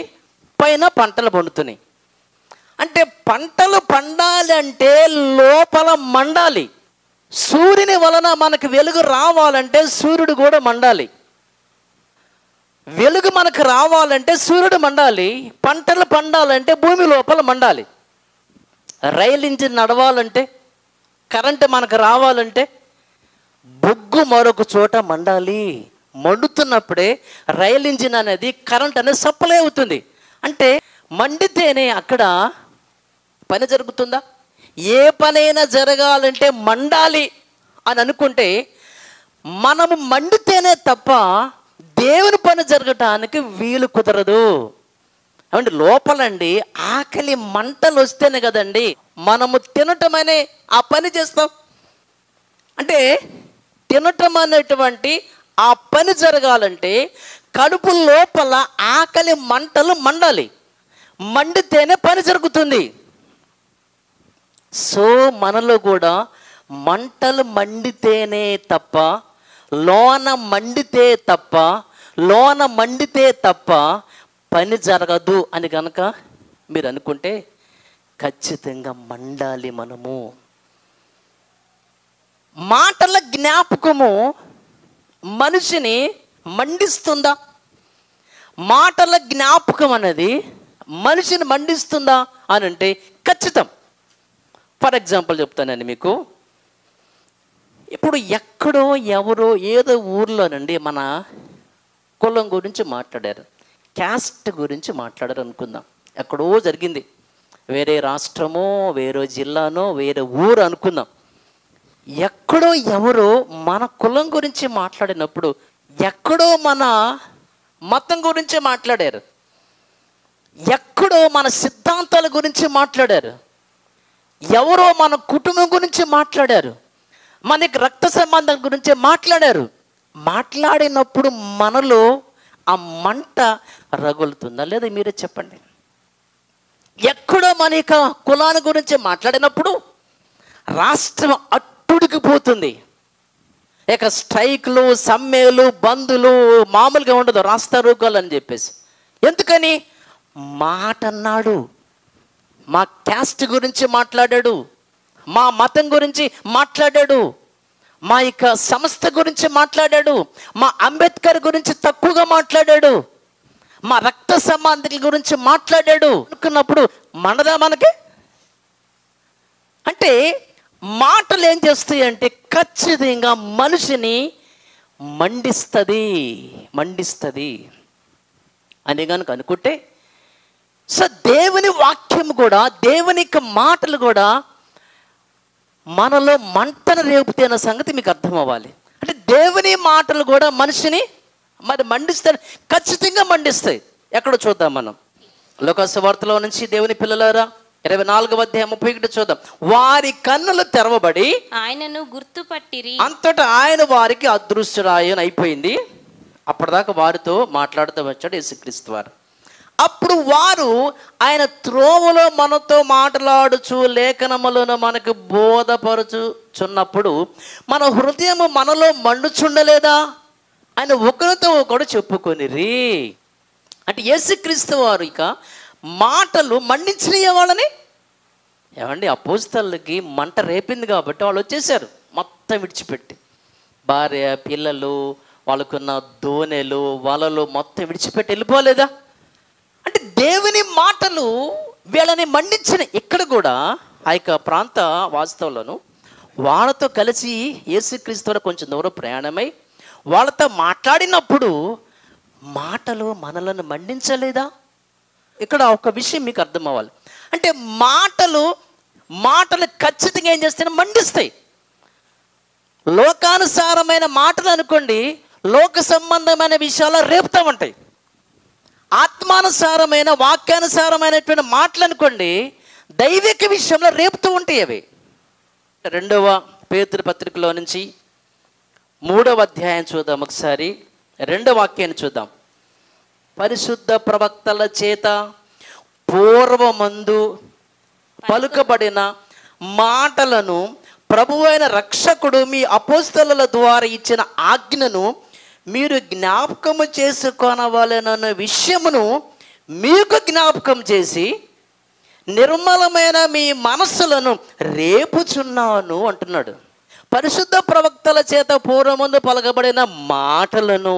పైన పంటలు పండుతున్నాయి. అంటే పంటలు పండాలి అంటే లోపల మండాలి. సూర్యుని వలన మనకు వెలుగు రావాలంటే సూర్యుడు కూడా మండాలి. వెలుగు మనకు రావాలంటే సూర్యుడు మండాలి. పంటలు పండాలంటే భూమి లోపల మండాలి. రైలు ఇంజిన్ నడవాలంటే, కరెంటు మనకు రావాలంటే బొగ్గు మరొక చోట మండాలి. మండుతున్నప్పుడే రైలు ఇంజిన్ అనేది కరెంట్ అనేది సప్లై అవుతుంది. అంటే మండితేనే అక్కడ పని జరుగుతుందా? ఏ పనైనా జరగాలంటే మండాలి అని అనుకుంటే మనము మండితేనే తప్ప దేవుని పని జరగటానికి వీలు కుదరదు. ఏమంటే లోపలండి ఆకలి మంటలు వస్తేనే కదండి మనము తినటం అనే ఆ పని చేస్తాం. అంటే తినటం అనేటువంటి ఆ పని జరగాలంటే కడుపు లోపల ఆకలి మంటలు మండాలి. మండితేనే పని జరుగుతుంది. సో మనలో కూడా మంటలు మండితేనే తప్ప, లోన మండితే తప్ప పని జరగదు అని కనుక మీరు అనుకుంటే ఖచ్చితంగా మండాలి. మనము మాటల జ్ఞాపకము మనిషిని మండిస్తుందా? మాటల జ్ఞాపకం అనేది మనిషిని మండిస్తుందా అని అంటే ఖచ్చితం. ఫర్ ఎగ్జాంపుల్ చెప్తానండి మీకు. ఇప్పుడు ఎక్కడో ఎవరో ఏదో ఊర్లోనండి మన కులం గురించి మాట్లాడారు, క్యాస్ట్ గురించి మాట్లాడారు అనుకుందాం. ఎక్కడో జరిగింది, వేరే రాష్ట్రమో, వేరే జిల్లానో, వేరే ఊరు అనుకుందాం. ఎక్కడో ఎవరో మన కులం గురించి మాట్లాడినప్పుడు ఎక్కడో మన మతం గురించి మాట్లాడారు, ఎక్కడో మన సిద్ధాంతాల గురించి మాట్లాడారు, ఎవరో మన కుటుంబం గురించి మాట్లాడారు, మనకి రక్త సంబంధం గురించి మాట్లాడారు. మాట్లాడినప్పుడు మనలో ఆ మంట రగులుతుందా లేదా మీరే చెప్పండి. ఎక్కడో మన యొక్క కులాన్ని గురించి మాట్లాడినప్పుడు రాష్ట్రం అట్టుడికిపోతుంది. ఇక స్ట్రైక్లు, సమ్మెలు, బందులు మామూలుగా ఉండదు, రాస్తా రోకోలు అని చెప్పేసి. ఎందుకని? మాట అన్నాడు, మా క్యాస్ట్ గురించి మాట్లాడాడు, మా మతం గురించి మాట్లాడాడు, మా యొక్క సంస్థ గురించి మాట్లాడాడు, మా అంబేద్కర్ గురించి తక్కువగా మాట్లాడాడు, మా రక్త సంబంధికుల గురించి మాట్లాడాడు అనుకున్నప్పుడు మనదా మనకి? అంటే మాటలు ఏం చేస్తాయి అంటే ఖచ్చితంగా మనిషిని మండిస్తుంది అని కనుక అనుకుంటే, సో దేవుని వాక్యం కూడా, దేవుని యొక్క మాటలు కూడా మనలో మంటను రేపుతే అన్న సంగతి మీకు అర్థం అవ్వాలి. దేవుని మాటలు కూడా మనిషిని మరి మండిస్తాయి, ఖచ్చితంగా మండిస్తాయి. ఎక్కడో చూద్దాం మనం లోకాసు వార్తలో నుంచి, దేవుని పిల్లలారా 24వ అధ్యాయం 31 చూద్దాం. వారి కన్నులు తెరవబడి ఆయనను గుర్తుపట్టిరి. అంతటా ఆయన వారికి అదృశ్యురాయని అయిపోయింది. అప్పటిదాకా వారితో మాట్లాడుతూ వచ్చాడు యేసుక్రీస్తు వారు. అప్పుడు వారు ఆయన త్రోవలో మనతో మాట్లాడుచు లేఖనములను మనకు బోధపరచుచున్నప్పుడు మన హృదయము మనలో మండుచుండలేదా ఆయన ఒకరితో ఒకడు చెప్పుకొనిరి. అంటే యేసుక్రీస్తు వారు ఇక మాటలు మండించిన వాళ్ళని ఏమండి, అపోస్తలులకి మంట రేపింది కాబట్టి వాళ్ళు వచ్చేసారు మొత్తం విడిచిపెట్టి. భార్య, పిల్లలు, వాళ్ళకున్న దోనెలు, వలలు మొత్తం విడిచిపెట్టి వెళ్ళిపోలేదా? అంటే దేవుని మాటలు వీళ్ళని మండించిన. ఇక్కడ కూడా ఆ యొక్క ప్రాంత వాస్తవులను వాళ్ళతో కలిసి యేసుక్రీస్తు వారు కొంచెం దూరం ప్రయాణమై వాళ్ళతో మాట్లాడినప్పుడు మాటలు మనలను మండించలేదా? ఇక్కడ ఒక విషయం మీకు అర్థం అవ్వాలి. అంటే మాటలు ఖచ్చితంగా ఏం చేస్తాయి? మండిస్తాయి. లోకానుసారమైన మాటలు అనుకోండి, లోక సంబంధమైన విషయాలు రేపుతూ ఉంటాయి. ఆత్మానుసారమైన వాక్యానుసారమైనటువంటి మాటలు అనుకోండి, దైవిక విషయంలో రేపుతూ ఉంటాయి అవి. 2వ పేతురు పత్రికలో నుంచి 3వ అధ్యాయం చూద్దాం ఒకసారి. 2వ వాక్యాన్ని చూద్దాం. పరిశుద్ధ ప్రవక్తల చేత పూర్వమందు పలుకబడిన మాటలను ప్రభువైన రక్షకుడు మీ అపోస్తలుల ద్వారా ఇచ్చిన ఆజ్ఞను మీరు జ్ఞాపకము చేసుకొనవలెనన్న విషయమును మీకు జ్ఞాపకం చేసి నిర్మలమైన మీ మనస్సులను రేపుచున్నాను అంటున్నాడు. పరిశుద్ధ ప్రవక్తల చేత పూర్వమందు పలకబడిన మాటలను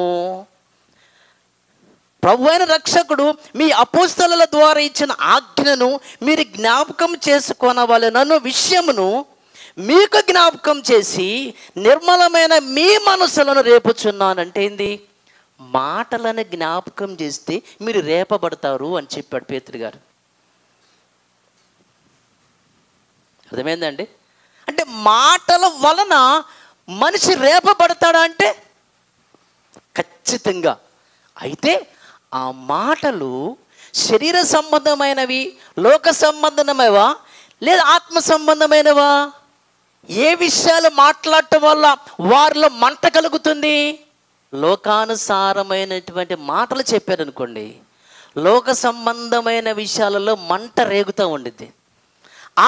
ప్రభువైన రక్షకుడు మీ అపోస్తలుల ద్వారా ఇచ్చిన ఆజ్ఞను మీరు జ్ఞాపకం చేసుకొనవలెనన్న విషయమును మీకు జ్ఞాపకం చేసి నిర్మలమైన మీ మనసులను రేపుచున్నానంటే ఏంది? మాటలను జ్ఞాపకం చేస్తే మీరు రేపబడతారు అని చెప్పాడు పేతురు గారు. అర్థమైందండి? అంటే మాటల వలన మనిషి రేపబడతాడా అంటే ఖచ్చితంగా. అయితే ఆ మాటలు శరీర సంబంధమైనవి, లోక సంబంధమైనవా లేదా ఆత్మ సంబంధమైనవా? ఏ విషయాలు మాట్లాడటం వల్ల వారిలో మంట కలుగుతుంది? లోకానుసారమైనటువంటి మాటలు చెప్పారనుకోండి, లోక సంబంధమైన విషయాలలో మంట రేగుతూ ఉండిద్ది.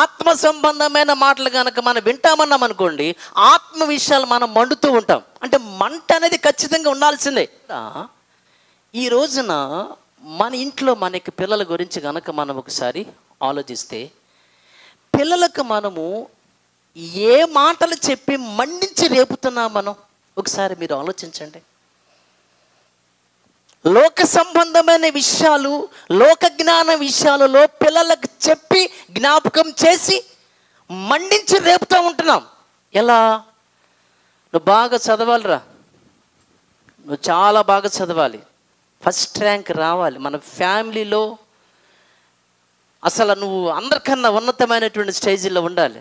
ఆత్మ సంబంధమైన మాటలు కనుక మనం వింటామన్నాం అనుకోండి, ఆత్మ విషయాలు మనం మండుతూ ఉంటాం. అంటే మంట అనేది ఖచ్చితంగా ఉండాల్సిందే. ఈ రోజున మన ఇంట్లో మనకి పిల్లల గురించి కనుక మనం ఒకసారి ఆలోచిస్తే, పిల్లలకు మనము ఏ మాటలు చెప్పి మండించి రేపుతున్నాం మనం ఒకసారి మీరు ఆలోచించండి. లోక సంబంధమైన విషయాలు, లోక జ్ఞాన విషయాలలో పిల్లలకు చెప్పి జ్ఞాపకం చేసి మండించి రేపుతూ ఉంటున్నాం. ఎలా? నువ్వు బాగా చదవాలిరా, నువ్వు చాలా బాగా చదవాలి, ఫస్ట్ ర్యాంక్ రావాలి, మన ఫ్యామిలీలో అసలు నువ్వు అందరికన్నా ఉన్నతమైనటువంటి స్టేజీలో ఉండాలి,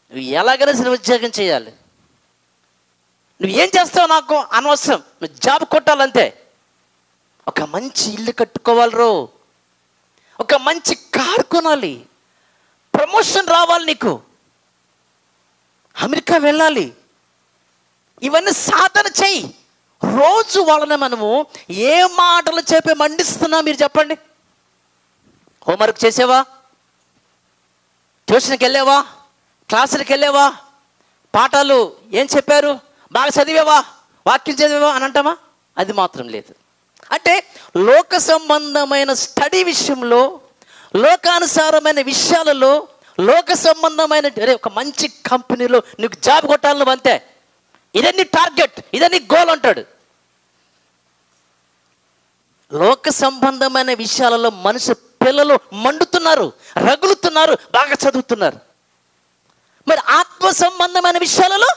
నువ్వు ఎలాగైనా సరే ఉద్యోగం చేయాలి, నువ్వు ఏం చేస్తావు నాకు అనవసరం, నువ్వు జాబ్ కొట్టాలంతే, ఒక మంచి ఇల్లు కట్టుకోవాలిరో, ఒక మంచి కారు కొనాలి, ప్రమోషన్ రావాలి, నీకు అమెరికా వెళ్ళాలి, ఇవన్నీ సాధన చెయ్యి. రోజు వాళ్ళని మనము ఏ మాటలు చెప్పి మండిస్తున్నా మీరు చెప్పండి. హోంవర్క్ చేసావా? ట్యూషన్కి వెళ్ళావా? క్లాసులకు వెళ్ళావా? పాఠాలు ఏం చెప్పారు? బాగా చదివావా? వాక్యం చదివావా అని అంటామా? అది మాత్రం లేదు. అంటే లోక సంబంధమైన స్టడీ విషయంలో, లోకానుసారమైన విషయాలలో, లోక సంబంధమైన ఒక మంచి కంపెనీలో నీకు జాబ్ కొట్టాలని అంతే, ఇదే నీ టార్గెట్, ఇదే నీ గోల్ అంటాడు. లోక సంబంధమైన విషయాలలో మనిషి పిల్లలు మండుతున్నారు, రగులుతున్నారు, బాగా చదువుతున్నారు. మరి ఆత్మ సంబంధమైన విషయాలలో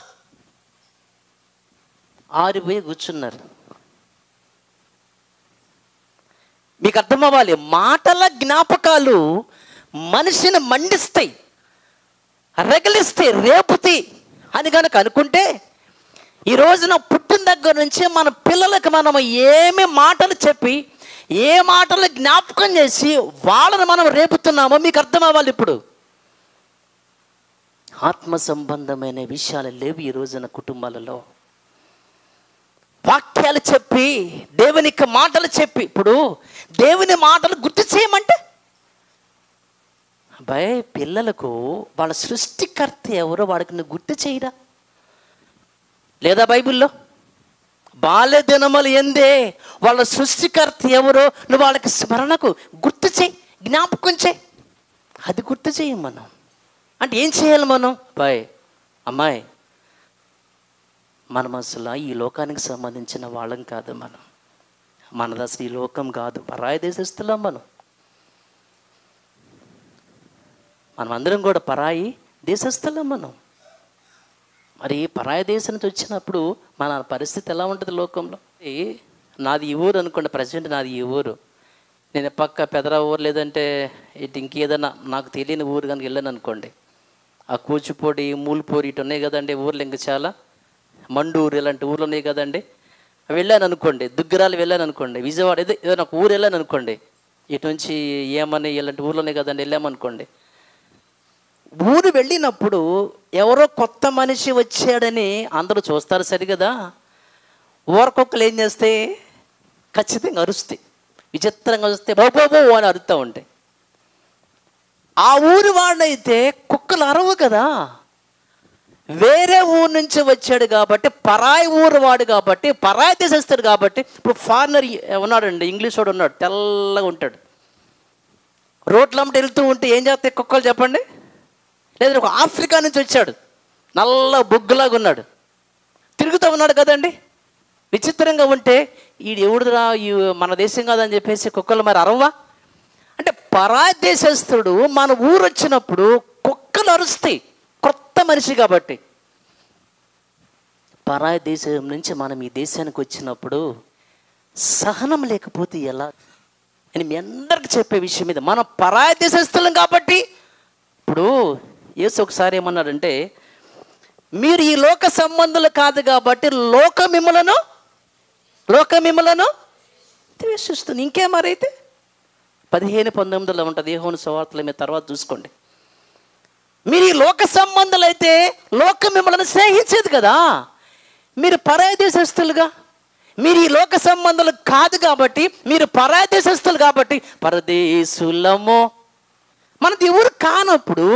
ఆరిపోయి కూర్చున్నారు. మీకు అర్థం అవ్వాలి, మాటల జ్ఞాపకాలు మనిషిని మండిస్తాయి, రగిలిస్తాయి, రేపుతాయి అని కనుక అనుకుంటే ఈ రోజున పుట్టిన దగ్గర నుంచి మన పిల్లలకు మనం ఏమి మాటలు చెప్పి ఏ మాటలు జ్ఞాపకం చేసి వాళ్ళని మనం రేపుతున్నామో మీకు అర్థం అవ్వాలి. ఇప్పుడు ఆత్మ సంబంధమైన విషయాలు లేవు ఈ రోజున కుటుంబాలలో. వాక్యాలు చెప్పి దేవునికి మాటలు చెప్పి, ఇప్పుడు దేవుని మాటలు గుర్తు చేయమంటే భయ పిల్లలకు వాళ్ళ సృష్టికర్త ఎవరో వాడికి నువ్వు గుర్తు చేయరా? లేదా బైబిల్లో బాల్య దినములు ఎందే వాళ్ళ సృష్టికర్త ఎవరో నువ్వు వాళ్ళకి స్మరణకు గుర్తు చేయి, జ్ఞాపకం చేయి. అది గుర్తు చేయం మనం. అంటే ఏం చేయాలి మనం? బాయ్ అమ్మాయి, మనం అసలు ఈ లోకానికి సంబంధించిన వాళ్ళం కాదు. మనది అసలు ఈ లోకం కాదు, పరాయి దేశస్తులం మనం అందరం కూడా పరాయి దేశస్తులం మరి పరాయి దేశం నుంచి వచ్చినప్పుడు మన పరిస్థితి ఎలా ఉంటుంది లోకంలో? నాది ఈ ఊరు అనుకోండి, ప్రజెంట్ నాది ఈ ఊరు. నేను పక్క పెదరా ఊరు లేదంటే ఇటు ఇంకేదన్నా నాకు తెలియని ఊరు కనుక వెళ్ళాను అనుకోండి, ఆ కూచిపూడి, మూలుపూరి ఇటు ఉన్నాయి కదండి ఊర్లు, ఇంకా చాలా మండూరు ఇలాంటి ఊర్లు ఉన్నాయి కదండి. వెళ్ళాను అనుకోండి, దుగ్గరాలు వెళ్ళాను అనుకోండి, విజయవాడ ఏదో నాకు ఊరు వెళ్ళాను అనుకోండి, ఇటు నుంచి ఏమని ఇలాంటి ఊర్లు ఉన్నాయి కదండి, వెళ్ళామనుకోండి. ఊరు వెళ్ళినప్పుడు ఎవరో కొత్త మనిషి వచ్చాడని అందరూ చూస్తారు సరిగదా. ఊరకొక్కలు ఏం చేస్తే ఖచ్చితంగా అరుస్తాయి, విచిత్రంగా వస్తే బాబోబో అని అరుస్తూ ఉంటాయి. ఆ ఊరు వాడైతే కుక్కలు అరవు కదా, వేరే ఊరు నుంచి వచ్చాడు కాబట్టి, పరాయి ఊరు వాడు కాబట్టి, పరాయి దేశస్తాడు కాబట్టి. ఇప్పుడు ఫారినర్ ఉన్నాడండి, ఇంగ్లీష్ వాడు ఉన్నాడు, తెల్లగా ఉంటాడు. రోడ్లమ్మట వెళ్తూ ఉంటే ఏం చేస్తాయి కుక్కలు చెప్పండి? లేదా ఒక ఆఫ్రికా నుంచి వచ్చాడు, నల్ల బొగ్గులాగా ఉన్నాడు, తిరుగుతూ ఉన్నాడు కదండి. విచిత్రంగా ఉంటే ఈ ఎవడురా ఈ మన దేశం కాదని చెప్పేసి కుక్కలు మరి అరవా? అంటే పరాయి దేశస్తుడు మన ఊరు వచ్చినప్పుడు కుక్కలు అరుస్తాయి, కొత్త మనిషి కాబట్టి. పరాయి దేశం నుంచి మనం ఈ దేశానికి వచ్చినప్పుడు సహనం లేకపోతే ఎలా అని మీ అందరికి చెప్పే విషయం మీద. మనం పరాయి దేశస్తులం కాబట్టి. ఇప్పుడు యేసు ఒకసారి ఏమన్నాడంటే, మీరు ఈ లోక సంబంధులు కాదు కాబట్టి లోక మిమ్మలను ద్వేషిస్తుంది. ఇంకేమారైతే 15:19 ఉంటుంది యోహాను సువార్తలో, మీరు తర్వాత చూసుకోండి. మీరు ఈ లోక సంబంధాలు అయితే లోకం మిమ్మల్ని స్నేహించేది కదా. మీరు పరాయి దేశస్తులుగా, మీరు ఈ లోక సంబంధాలు కాదు కాబట్టి, మీరు పరాయి దేశస్తులు కాబట్టి పరదేశులము. మనది ఎవరు కానప్పుడు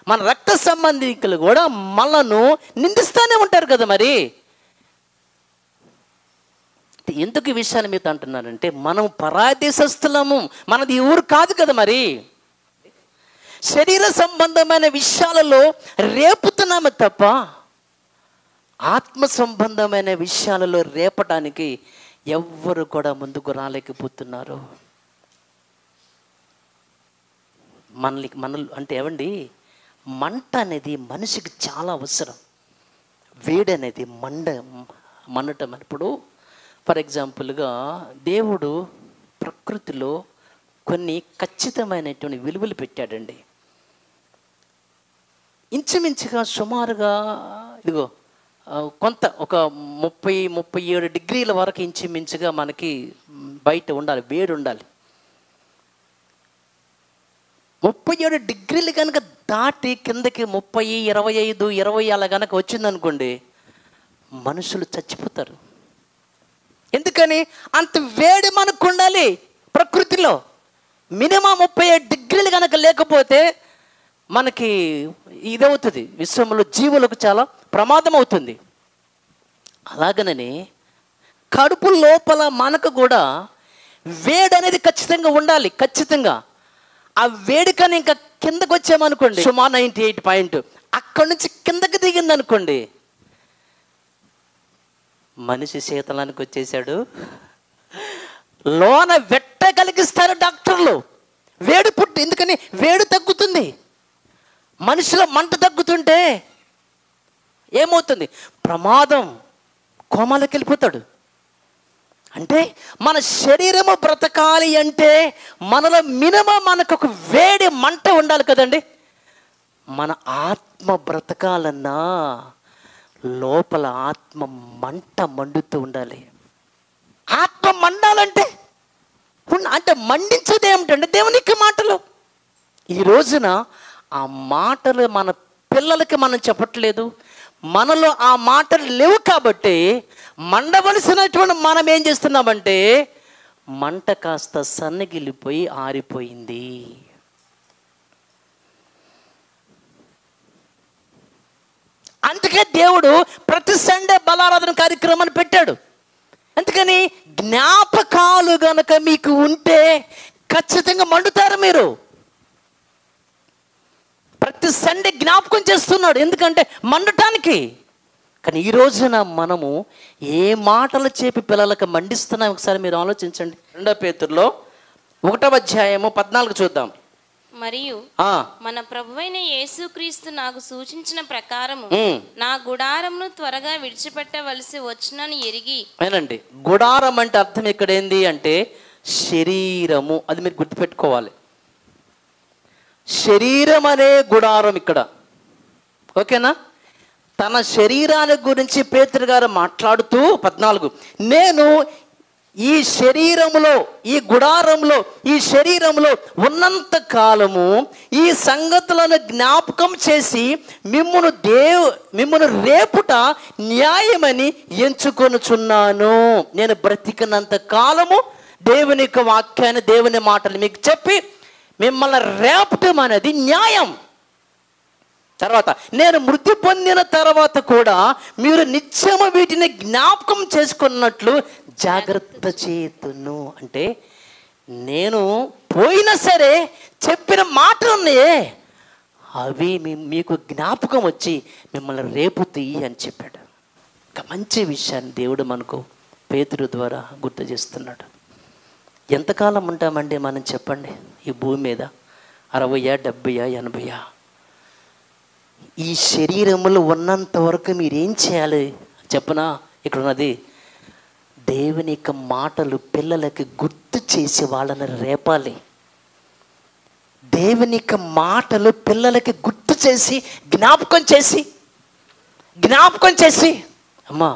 మన రక్త సంబంధికులు కూడా మనను నిందిస్తూనే ఉంటారు కదా. మరి ఎందుకు ఈ విషయాన్ని మీతో అంటున్నానంటే, మనం పరాయి దేశస్తులము, మనది ఈ ఊరు కాదు కదా. మరి శరీర సంబంధమైన విషయాలలో రేపుతున్నాము తప్ప ఆత్మ సంబంధమైన విషయాలలో రేపటానికి ఎవ్వరు కూడా ముందుకు రాలేకపోతున్నారు. మన అంటే ఏమండి, మంట అనేది మనిషికి చాలా అవసరం. వేడి అనేది మండటం. ఇప్పుడు ఫర్ ఎగ్జాంపుల్గా దేవుడు ప్రకృతిలో కొన్ని ఖచ్చితమైనటువంటి విలువలు పెట్టాడండి. ఇంచుమించుగా సుమారుగా ఇదిగో కొంత ఒక 30-37 డిగ్రీల వరకు ఇంచుమించుగా మనకి బయట ఉండాలి, వేడి ఉండాలి. 37 డిగ్రీలు కనుక దాటి కిందకి 30, 25, 20 అలా కనుక వచ్చిందనుకోండి, మనుషులు చచ్చిపోతారు. ఎందుకని? అంత వేడి మనకు ఉండాలి. ప్రకృతిలో మినిమం 37 డిగ్రీలు కనుక లేకపోతే మనకి ఇదవుతుంది, విశ్వంలో జీవులకు చాలా ప్రమాదం అవుతుంది. అలాగనని కడుపు లోపల మనకు కూడా వేడి అనేది ఖచ్చితంగా ఉండాలి. ఖచ్చితంగా ఆ వేడికని ఇంకా కిందకు వచ్చామనుకోండి, సుమారు 98 పాయింట్, అక్కడి నుంచి కిందకి దిగింది అనుకోండి, మనిషి శీతలానికి వచ్చేసాడు. లోన వెట్ట కలిగిస్తారు డాక్టర్లు. వేడి పుట్టి, ఎందుకని వేడి తగ్గుతుంది, మనిషిలో మంట తగ్గుతుంటే ఏమవుతుంది? ప్రమాదం, కోమాలోకి వెళ్ళిపోతాడు. అంటే మన శరీరము బ్రతకాలి అంటే మనలో మినిమం మనకు ఒక వేడి మంట ఉండాలి కదండి. మన ఆత్మ బ్రతకాలన్నా లోపల ఆత్మ మంట మండుతూ ఉండాలి. ఆత్మ మండాలంటే అంటే మండించేది ఏమిటంటే దేవునికి మాటలు. ఈ రోజున ఆ మాటలు మన పిల్లలకి మనం చెప్పట్లేదు. మనలో ఆ మాటలు లేవు కాబట్టి మండవలసినటువంటి మనం ఏం చేస్తున్నామంటే మంట కాస్త సన్నగిలిపోయి ఆరిపోయింది. అందుకే దేవుడు ప్రతి సండే బలారాధన కార్యక్రమాన్ని పెట్టాడు. అందుకని జ్ఞాపకాలు గనక మీకు ఉంటే ఖచ్చితంగా మండుతారు మీరు. ప్రతి సండే జ్ఞాపకం చేస్తున్నాడు, ఎందుకంటే మండటానికి. కానీ ఈ రోజున మనము ఏ మాటలు చెప్పి పిల్లలకు మండిస్తున్నాం ఒకసారి మీరు ఆలోచించండి. 2 పేతురులో 1వ అధ్యాయము 14 చూద్దాం. మరియు మన ప్రభువైన యేసుక్రీస్తు నాకు సూచించిన ప్రకారము నా గుడారమును త్వరగా విడిచిపెట్టవలసి వచ్చునని ఎరిగి. ఏనండి, గుడారం అంటే అర్థం ఇక్కడ ఏంది అంటే శరీరము. అది మీరు గుర్తుపెట్టుకోవాలి. శరీరం అనే గుడారం ఇక్కడ. ఓకేనా? తన శరీరాన్ని గురించి పేతురు గారు మాట్లాడుతూ 14, నేను ఈ శరీరములో, ఈ గుడారంలో, ఈ శరీరంలో ఉన్నంత కాలము ఈ సంగతులను జ్ఞాపకం చేసి మిమ్మును రేపుట న్యాయమని ఎంచుకొనుచున్నాను. నేను బ్రతికినంత కాలము దేవుని యొక్క వాక్యాన్ని, దేవుని మాటలు మీకు చెప్పి మిమ్మల్ని రేపటం అనేది న్యాయం. తర్వాత నేను మృతి పొందిన తర్వాత కూడా మీరు నిత్యము వీటిని జ్ఞాపకం చేసుకున్నట్లు జాగ్రత్త చేతును. అంటే నేను పోయినా సరే చెప్పిన మాటలున్నాయే అవి మీకు జ్ఞాపకం వచ్చి మిమ్మల్ని రేపుతాయి అని చెప్పాడు. ఒక మంచి విషయాన్ని దేవుడు మనకు పేతురు ద్వారా గుర్తు చేస్తున్నాడు. ఎంతకాలం ఉంటామండి మనం చెప్పండి ఈ భూమి మీద? 60, 70, 80? ఈ శరీరములో ఉన్నంత వరకు మీరేం చేయాలి చెప్పనా? ఇక్కడ ఉన్నది దేవుని యొక్క మాటలు పిల్లలకి గుర్తు చేసి వాళ్ళని రేపాలి. దేవుని యొక్క మాటలు పిల్లలకి గుర్తు చేసి జ్ఞాపకం చేసి అమ్మా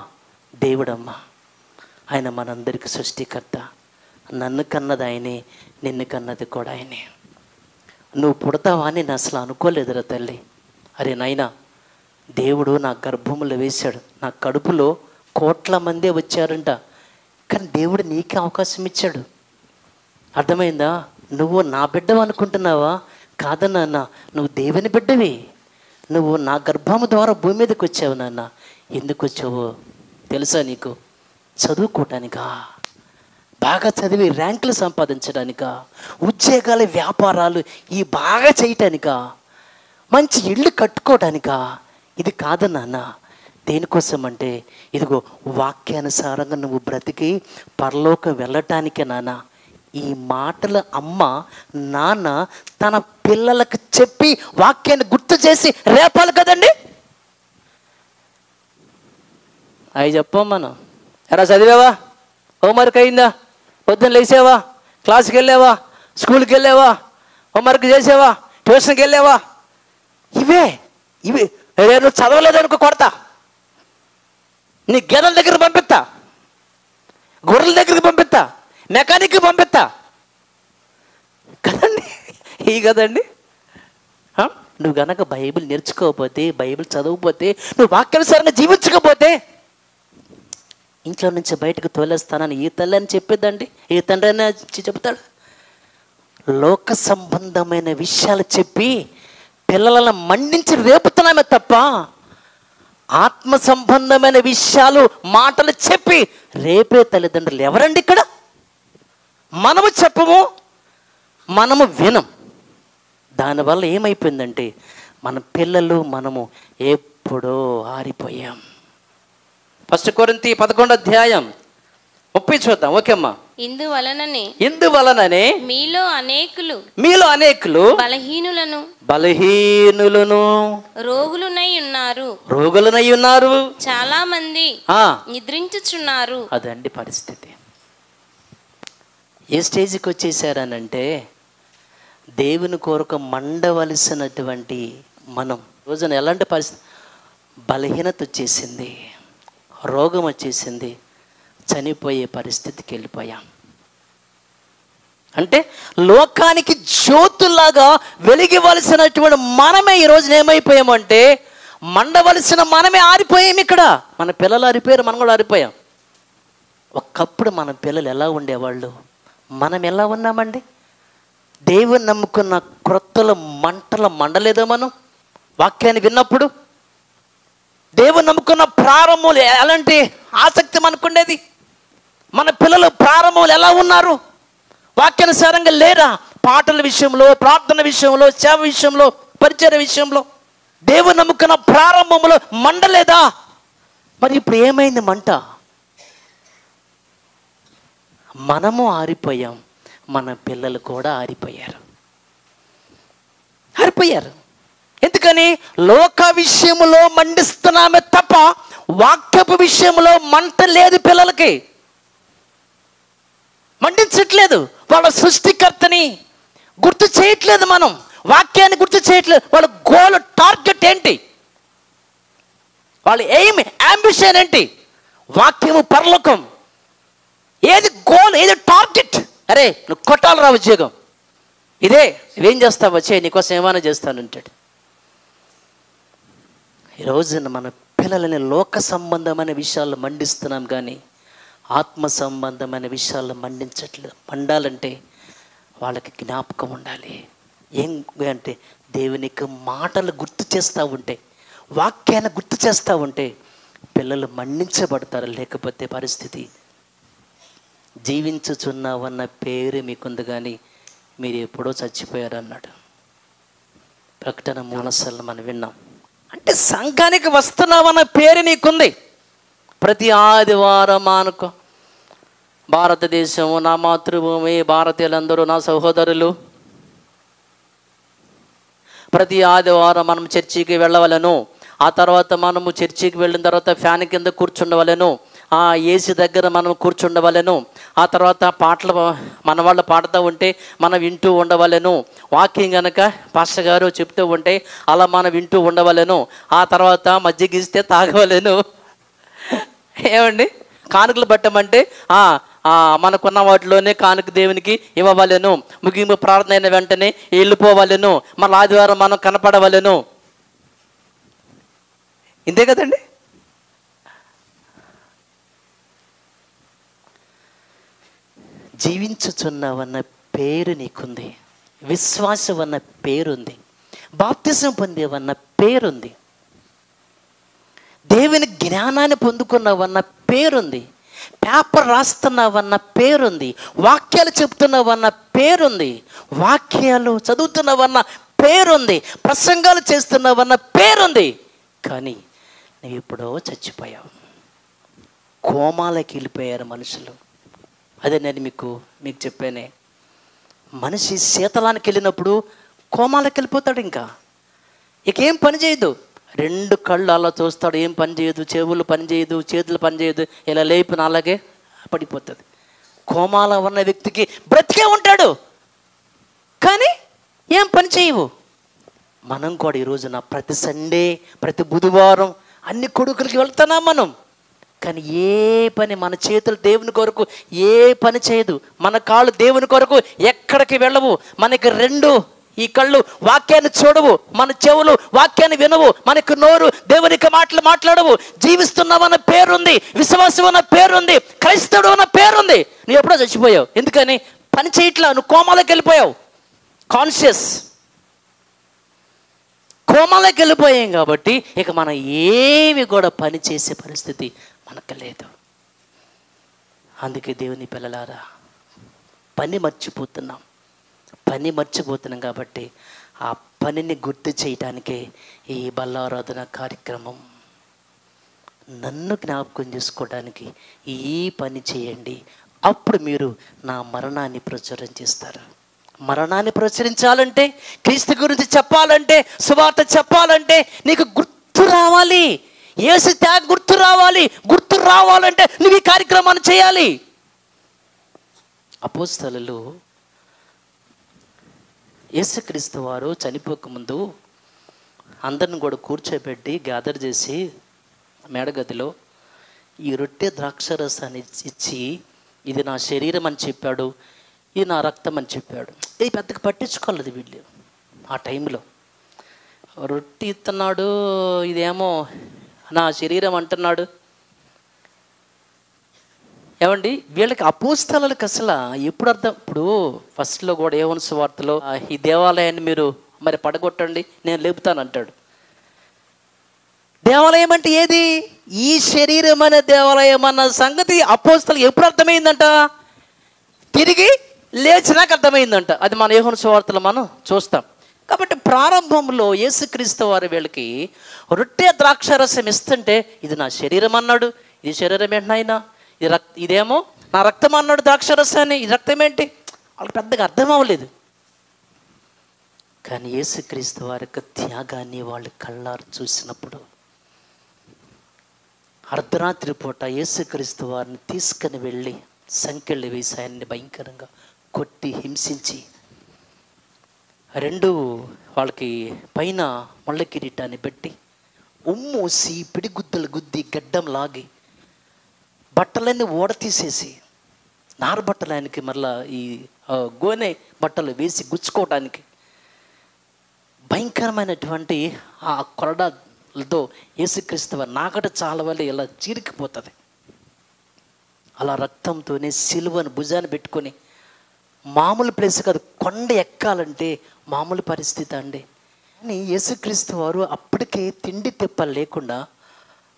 దేవుడమ్మా, ఆయన మనందరికి సృష్టికర్త. నన్ను కన్నది ఆయనే, నిన్ను కన్నది కూడా ఆయనే. నువ్వు పుడతావా అని నేను అసలు అనుకోలేదురా తల్లి. అరే నాయనా, దేవుడు నా గర్భములో వేశాడు. నా కడుపులో కోట్ల మందే వచ్చారంట, కానీ దేవుడు నీకే అవకాశం ఇచ్చాడు. అర్థమైందా? నువ్వు నా బిడ్డవు అనుకుంటున్నావా? కాదన్న, నువ్వు దేవుని బిడ్డవి. నువ్వు నా గర్భము ద్వారా భూమి మీదకి వచ్చావు నాన్న. ఎందుకు వచ్చావో తెలుసా నీకు? చదువుకోవటానికా? బాగా చదివి ర్యాంకులు సంపాదించడానికా? ఉద్యోగాలు, వ్యాపారాలు ఈ బాగా చేయటానికా? మంచి ఇళ్ళు కట్టుకోవడానికా? ఇది కాదు నాన్న. దేనికోసం అంటే ఇదిగో వాక్యానుసారంగా నువ్వు బ్రతికి పరలోకం వెళ్ళటానికే నాన్న. ఈ మాటలు అమ్మ నాన్న తన పిల్లలకు చెప్పి వాక్యాన్ని గుర్తు చేసి రేపాలి కదండి. అవి చెప్పాం మనం. ఎరా చదివావా? హోంవర్క్ అయిందా? పొద్దున్న లేచావా? క్లాస్కి వెళ్ళావా? స్కూల్కి వెళ్ళావా? హోంవర్క్ చేసావా? ట్యూషన్కి వెళ్ళావా? ఇవే నువ్వు చదవలేదనుకో కొడతా. నీ గేదెల దగ్గరికి పంపిస్తా, గొర్రెల దగ్గరికి పంపిస్తా, మెకానిక్కి పంపిస్తా కదండి. ఈ కదండి. నువ్వు గనక బైబిల్ నేర్చుకోకపోతే, బైబిల్ చదవకపోతే, నువ్వు వాక్యానుసారంగా జీవించకపోతే ఇంట్లో నుంచి బయటకు తోలేస్తానని ఏ తల్లి అని చెప్పేదండి? ఏ తండ్రి అని చెప్తాడు? లోక సంబంధమైన విషయాలు చెప్పి పిల్లలను మండించి రేపుతున్నామే తప్ప ఆత్మ సంబంధమైన విషయాలు మాటలు చెప్పి రేపే తల్లిదండ్రులు ఎవరండి ఇక్కడ? మనము చెప్పము, మనము వినం. దానివల్ల ఏమైపోయిందంటే మన పిల్లలు మనము ఎప్పుడో ఆరిపోయాం. 1 కొరింథీ 11వ అధ్యాయం 30 చూద్దాం. ఓకే అమ్మా. ఇందువలననే మీలో అనేకులు బలహీనులను రోగులనై ఉన్నారు, చాలా మంది నిద్రించుచున్నారు. అదండి పరిస్థితి. ఏ స్టేజ్కి వచ్చేసారనంటే దేవుని కొరకు మండవలసినటువంటి మనం రోజున ఎలాంటి పరిస్థితి? బలహీనత వచ్చేసింది, రోగం వచ్చేసింది, చనిపోయే పరిస్థితికి వెళ్ళిపోయాం. అంటే లోకానికి జ్యోతులాగా వెలిగివలసినటువంటి మనమే ఈరోజు ఏమైపోయామంటే, మండవలసిన మనమే ఆరిపోయాం. ఇక్కడ మన పిల్లలు ఆరిపోయారు, మనం కూడా ఆరిపోయాం. ఒకప్పుడు మన పిల్లలు ఎలా ఉండేవాళ్ళు, మనం ఎలా ఉన్నామండి? దేవుని నమ్ముకున్న క్రొత్తల మంటల మండలేదో మనం వాక్యాన్ని విన్నప్పుడు? దేవుని నమ్ముకున్న ప్రారంభములు ఎలాంటి ఆసక్తి మనకుండేది? మన పిల్లలు ప్రారంభములు ఎలా ఉన్నారు? వాక్యానుసారంగా లేరా? పాటల విషయంలో, ప్రార్థన విషయంలో, సేవ విషయంలో, పరిచయ విషయంలో దేవుని నమ్ముకున్న ప్రారంభంలో మండలేదా? మరి ఇప్పుడు ఏమైంది మంట? మనము ఆరిపోయాం, మన పిల్లలు కూడా ఆరిపోయారు. ఎందుకని? లోక విషయంలో మండిస్తున్నామే తప్ప వాక్యపు విషయంలో మంట లేదు. పిల్లలకి మండించట్లేదు. వాళ్ళ సృష్టికర్తని గుర్తు చేయట్లేదు, మనం వాక్యాన్ని గుర్తు చేయట్లేదు. వాళ్ళ గోల్, టార్గెట్ ఏంటి? వాళ్ళ ఎయిమ్, అంబిషన్ ఏంటి? వాక్యము, పరలోకం. ఏది గోల్, ఏది టార్గెట్? అరే నువ్వు కొట్టాలరా ఉద్యోగం, ఇదే నువ్వేం చేస్తావు, వచ్చే నీకోసం ఏమైనా చేస్తానంటాడు. ఈరోజున మన పిల్లలని లోక సంబంధమైన విషయాల్లో మండిస్తున్నాం, కానీ ఆత్మ సంబంధమైన విషయాల్లో మండించట్లేదు. మండాలంటే వాళ్ళకి జ్ఞాపకం ఉండాలి. ఏం అంటే దేవునికి మాటలు గుర్తు చేస్తూ ఉంటే, వాక్యాన్ని గుర్తు చేస్తూ ఉంటే పిల్లలు మండించబడతారు. లేకపోతే పరిస్థితి జీవించుచున్నావన్న పేరు మీకుంది, కానీ మీరు ఎప్పుడో చచ్చిపోయారు అన్నాడు. ప్రకటన 3 మనం విన్నాం. అంటే సంఘానికి వస్తున్నావన్న పేరు నీకుంది. ప్రతి ఆదివారం అనుకో, భారతదేశము నా మాతృభూమి, భారతీయులందరూ నా సహోదరులు, ప్రతి ఆదివారం మనం చర్చికి వెళ్ళవలను. ఆ తర్వాత మనము చర్చికి వెళ్ళిన తర్వాత ఫ్యాన్ కింద కూర్చుండవలను, ఆ ఏసీ దగ్గర మనం కూర్చుండవలను. ఆ తర్వాత పాటలు మన వాళ్ళు పాడుతూ ఉంటే మనం వింటూ ఉండవలను. వాకింగ్ కనుక పాస్టర్ గారు చెప్తూ ఉంటే అలా మనం వింటూ ఉండవలను. ఆ తర్వాత మజ్జిగ ఇస్తే తాగవలను. ఏమండి, కానుకలు పట్టమంటే మనకున్న వాటిలోనే కానుక దేవునికి ఇవ్వవలను. ముగింపు ప్రార్థన అయిన వెంటనే వెళ్ళిపోవలను. మళ్ళీ ఆదివారం మనం కనపడవలను. ఇంతే కదండి. జీవించుచున్నావన్న పేరు నీకుంది, విశ్వాసం అన్న పేరుంది, బాప్తిసం పొందేవన్న పేరుంది, దేవుని జ్ఞానాన్ని పొందుకున్నావన్న పేరుంది, పేపర్ రాస్తున్నావన్న పేరుంది, వాక్యాలు చెప్తున్నావన్న పేరుంది, వాక్యాలు చదువుతున్నావన్న పేరుంది, ప్రసంగాలు చేస్తున్నావన్న పేరుంది. కానీ నువ్వు ఎప్పుడో చచ్చిపోయావు. కోమాలకి వెళ్ళిపోయారు మనుషులు. అదే నేను మీకు చెప్పానే, మనిషి శీతలానికి వెళ్ళినప్పుడు కోమాలకి వెళ్ళిపోతాడు. ఇంకా ఏం పని చేయదు. 2 కళ్ళు అలా చూస్తాడు, ఏం పని చేయదు, చెవులు పని చేయదు, చేతులు పని చేయదు, ఇలా లేపిన అలాగే పడిపోతుంది. కోమాల ఉన్న వ్యక్తికి బ్రతికే ఉంటాడు, కానీ ఏం పని చేయవు. మనం కూడా ఈరోజున ప్రతి సండే, ప్రతి బుధవారం అన్ని కొడుకులకి వెళ్తున్నాం మనం, కానీ ఏ పని మన చేతులు దేవుని కొరకు ఏ పని చేయదు. మన కాళ్ళు దేవుని కొరకు ఎక్కడికి వెళ్ళవు. మనకి 2 ఈ కళ్ళు వాక్యాన్ని చూడవు, మన చెవులు వాక్యాన్ని వినవు, మనకు నోరు దేవునికి మాటలు మాట్లాడవు. జీవిస్తున్నావన్న పేరుంది, విశ్వాసం అన్న పేరుంది, క్రైస్తవుడు అన్న పేరుంది. నువ్వు ఎప్పుడో చచ్చిపోయావు. ఎందుకని? పని చేయట్లా, నువ్వు కోమాలోకి వెళ్ళిపోయావు. కాన్షియస్ కోమాలోకి వెళ్ళిపోయాం కాబట్టి ఇక మనం ఏవి కూడా పని చేసే పరిస్థితి మనకు లేదు. అందుకే దేవుని పిల్లలారా, పని మర్చిపోతున్నాం కాబట్టి ఆ పనిని గుర్తు చేయటానికే ఈ బల్లారాధన కార్యక్రమం. నన్ను జ్ఞాపకం చేసుకోవడానికి ఈ పని చేయండి, అప్పుడు మీరు నా మరణాన్ని ప్రచురం చేస్తారు. మరణాన్ని ప్రచురించాలంటే, క్రీస్తు గురించి చెప్పాలంటే, సువార్త చెప్పాలంటే నీకు గుర్తు రావాలి. యేసు త్యాగం గుర్తు రావాలి. గుర్తు రావాలంటే నువ్వు ఈ కార్యక్రమాన్ని చేయాలి. అందరిని కూడా కూర్చోబెట్టి గ్యాదర్ చేసి మేడగదిలో ఈ రొట్టె ద్రాక్షరసాన్ని ఇచ్చి, ఇది నా శరీరం అని చెప్పాడు, ఇది నా రక్తం అని చెప్పాడు. ఇది పెద్దగా పట్టించుకోలేదు వీళ్ళు. ఆ టైంలో రొట్టె ఇస్తున్నాడు, ఇదేమో నా శరీరం అంటున్నాడు. ఏమండి, వీళ్ళకి అపోస్తలులకు అసలు ఎప్పుడు అర్థం? ఇప్పుడు ఫస్ట్లో కూడా యోహాను సువార్తలో ఈ దేవాలయాన్ని మీరు మరి పడగొట్టండి, నేను లేపుతాను అంటాడు. దేవాలయం అంటే ఏది? ఈ శరీరం అనే దేవాలయం అన్న సంగతి అపోస్తలులకు ఎప్పుడు అర్థమైందంట? తిరిగి లేచినాక అర్థమైందంట. అది మన యోహాను సువార్తలో మనం చూస్తాం. కాబట్టి ప్రారంభంలో యేసుక్రీస్తు వారు వీళ్ళకి రొట్టె ద్రాక్షరసం ఇస్తుంటే, ఇది నా శరీరం అన్నాడు, ఇది శరీరం ఏంటి నాయనా, ఇదేమో నా రక్తం అన్నాడు ద్రాక్షరసాన్ని, ఇది రక్తం ఏంటి? వాళ్ళకి పెద్దగా అర్థం అవ్వలేదు. కానీ యేసుక్రీస్తు వారి యొక్క త్యాగాన్ని వాళ్ళు కళ్ళారు చూసినప్పుడు, అర్ధరాత్రి పూట యేసుక్రీస్తు వారిని తీసుకుని వెళ్ళి సంకెళ్ళు వేసి ఆయన్ని భయంకరంగా కొట్టి హింసించి, రెండు వాళ్ళకి పైన ముళ్ళ కిరీటాన్ని పెట్టి ఉమ్మూసి పిడిగుద్దలు గుద్ది గడ్డం లాగి బట్టలన్నీ ఓడ తీసేసి నార బట్టలు ఆయనకి మళ్ళా ఈ గోనె బట్టలు వేసి గుచ్చుకోవడానికి భయంకరమైనటువంటి ఆ కొరడాలతో యేసుక్రీస్తు వారు నాకట చాలా వల్ల ఇలా చీరికిపోతుంది. అలా రక్తంతోనే సిలువను భుజాన్ని పెట్టుకొని మామూలు ప్లేస్ కాదు, కొండ ఎక్కాలంటే మామూలు పరిస్థితి అండి. కానీ యేసుక్రీస్తు వారు అప్పటికే తిండి తెప్పలు లేకుండా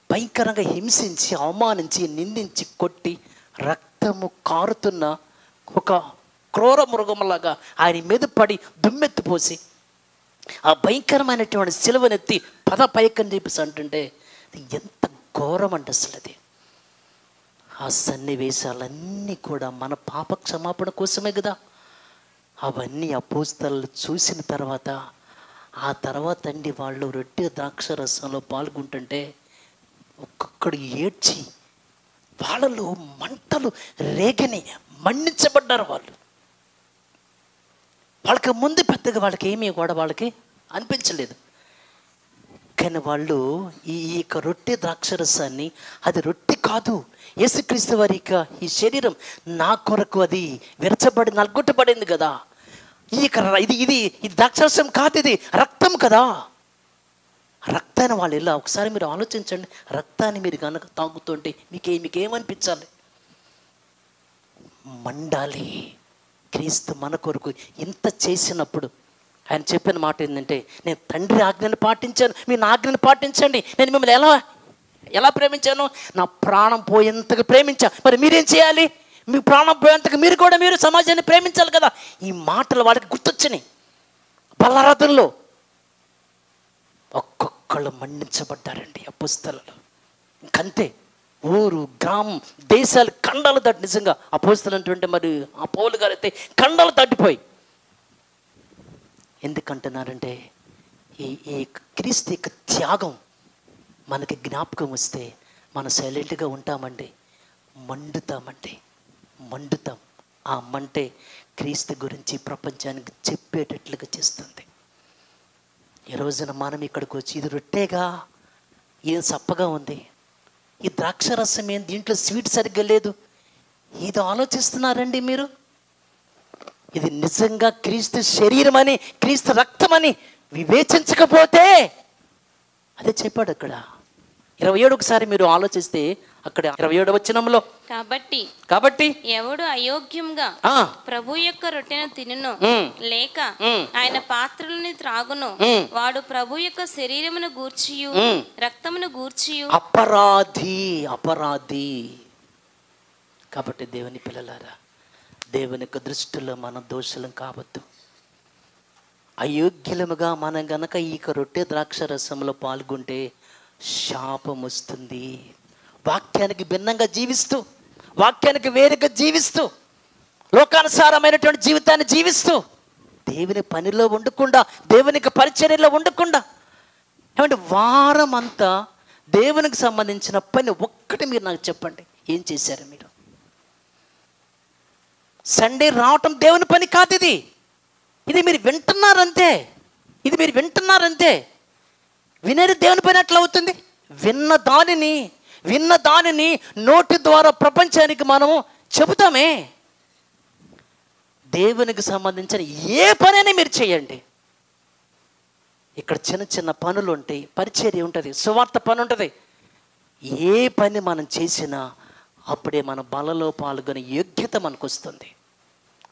భయంకరంగా హింసించి, అవమానించి, నిందించి, కొట్టి రక్తము కారుతున్న ఒక క్రూర మృగంలాగా ఆయన మీద పడి దుమ్మెత్తిపోసి ఆ భయంకరమైనటువంటి సిలువనెత్తి పద పైకని చెప్పేసి అంటుంటే ఎంత ఘోరం అంటే అసలు అది. ఆ సన్నివేశాలన్నీ కూడా మన పాప క్షమాపణ కోసమే కదా. అవన్నీ అపోస్తలు చూసిన తర్వాత, ఆ తర్వాత అండి వాళ్ళు రొట్టె ద్రాక్షరసంలో పాల్గొంటుంటే ఒక్కొక్కడు ఏడ్చి వాళ్ళలో మంటలు రేగని మన్నించబడ్డారు. వాళ్ళకి ముందు పెద్దగా వాళ్ళకి ఏమీ కూడా వాళ్ళకి అనిపించలేదు. కానీ వాళ్ళు ఈ యొక్క రొట్టె ద్రాక్షరసాన్ని, అది రొట్టె కాదు, యేసుక్రీస్తు వారి ఈ శరీరం నా కొరకు అది విరచబడి నల్గొట్టబడింది కదా, ఇది ద్రాక్షరసం కాదు, ఇది రక్తం కదా. రక్తాన్ని వాళ్ళు ఇలా ఒకసారి మీరు ఆలోచించండి. రక్తాన్ని మీరు కనుక తాగుతుంటే మీకేమనిపించాలి? మండాలి. క్రీస్తు మన కొరకు ఇంత చేసినప్పుడు ఆయన చెప్పిన మాట ఏంటంటే, నేను తండ్రి ఆజ్ఞను పాటించాను, మీరు నా ఆజ్ఞను పాటించండి. నేను మిమ్మల్ని ఎలా ప్రేమించాను? నా ప్రాణం పోయేంతగా ప్రేమించా. మరి మీరేం చేయాలి? మీ ప్రాణం పోయేంతగా మీరు సమాజాన్ని ప్రేమించాలి కదా. ఈ మాటలు వాళ్ళకి గుర్తొచ్చినాయి. బలారాధనలో ఒక్కొక్కళ్ళు మండించబడ్డారండి అపోస్తలులు. ఇంకంతే, ఊరు, గ్రామం, దేశాలు, ఖండాలు దాటి, నిజంగా అపోస్తలు అంటే మరి ఆ పౌలు గారు అయితే ఖండాలు దాటిపోయి. ఎందుకంటున్నారంటే ఈ క్రీస్తు యొక్క త్యాగం మనకి జ్ఞాపకం వస్తే మనం సైలెంట్గా ఉంటామండి, మండుతాం. ఆ మంటే క్రీస్తు గురించి ప్రపంచానికి చెప్పేటట్లుగా చేస్తుంది. ఈ రోజున మనం ఇక్కడికి వచ్చి, ఇది రొట్టెగా, ఇది సప్పగా ఉంది, ఈ ద్రాక్షరసం ఏం, దీంట్లో స్వీట్ సరిగ్గా లేదు, ఇది ఆలోచిస్తున్నారండి మీరు? ఇది నిజంగా క్రీస్తు శరీరం అని, క్రీస్తు రక్తం అని వివేచించకపోతే, అదే చెప్పాడు అక్కడ 27 ఒకసారి మీరు ఆలోచిస్తే, అక్కడ 27వ వచనంలో, కాబట్టి ఎవడు అయోగ్యంగా ప్రభు యొక్క రొట్టెను తినును లేక ఆయన పాత్రలని త్రాగును, వాడు ప్రభు యొక్క శరీరమును గూర్చియు రక్తమును గూర్చియు అపరాధి. కాబట్టి దేవుని పిల్లలారా, దేవుని యొక్క దృష్టిలో మనం దోషులం కావద్దు. అయోగ్యులముగా మనం గనక ఈ రొట్టె ద్రాక్ష రసంలో పాల్గొంటే శాపం వస్తుంది. వాక్యానికి భిన్నంగా జీవిస్తూ, వాక్యానికి వేరుగా జీవిస్తూ, లోకానుసారమైనటువంటి జీవితాన్ని జీవిస్తూ, దేవుని పనిలో ఉండకుండా, దేవునికి పరిచర్యలో ఉండకుండా, ఏమంటే వారం అంతా దేవునికి సంబంధించిన పని ఒక్కటి మీరు నాకు చెప్పండి, ఏం చేశారు మీరు? సండే రావటం దేవుని పని కాదు. ఇది మీరు వింటున్నారంతే. వినేది దేవుని పైన ఎట్లా అవుతుంది? విన్న దానిని నోటి ద్వారా ప్రపంచానికి మనము చెబుతామే. దేవునికి సంబంధించిన ఏ పనైనా మీరు చేయండి. ఇక్కడ చిన్న చిన్న పనులు ఉంటాయి, పరిచర్య ఉంటుంది, సువార్త పని ఉంటుంది. ఏ పని మనం చేసినా అప్పుడే మన బలలో పాల్గొనే యోగ్యత మనకు వస్తుంది.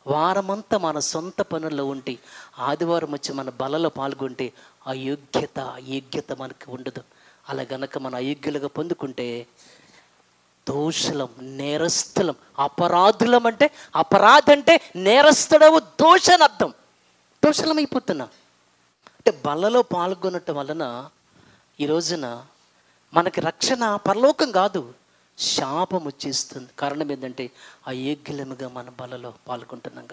వారమంతా మన సొంత పనుల్లో ఉండి ఆదివారం వచ్చి మన బలలో పాల్గొంటే ఆ యోగ్యత మనకు ఉండదు. అలా గనక మనం అయోగ్యులుగా పొందుకుంటే దోషులం, నేరస్తులం, అపరాధులం. అంటే అపరాధి అంటే నేరస్తుడవు, దోషని అర్థం. దోషులం అయిపోతున్నాం. అంటే బలలో పాల్గొనటం వలన ఈ రోజున మనకి రక్షణ పరలోకం కాదు, శాపం వచ్చేస్తుంది. కారణం ఏంటంటే అయోగ్యులముగా మన బలలో పాల్గొంటున్నాం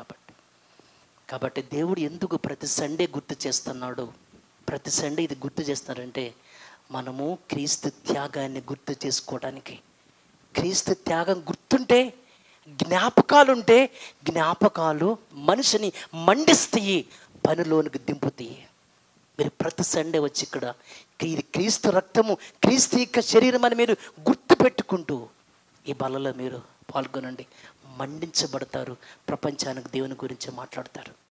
కాబట్టి దేవుడు ఎందుకు ప్రతి సండే గుర్తు చేస్తున్నాడు? ప్రతి సండే ఇది గుర్తు చేస్తున్నారంటే మనము క్రీస్తు త్యాగాన్ని గుర్తు చేసుకోవడానికి. క్రీస్తు త్యాగం గుర్తుంటే, జ్ఞాపకాలు మనిషిని మండిస్తాయి, పనిలోనికి దింపుతాయి. మీరు ప్రతి సండే వచ్చి ఇక్కడ ఇది క్రీస్తు రక్తము, క్రీస్తు యొక్క శరీరం అని మీరు గుర్తు పెట్టుకుంటూ ఈ బలలో మీరు పాల్గొనండి. మండించబడతారు, ప్రపంచానికి దేవుని గురించి మాట్లాడతారు.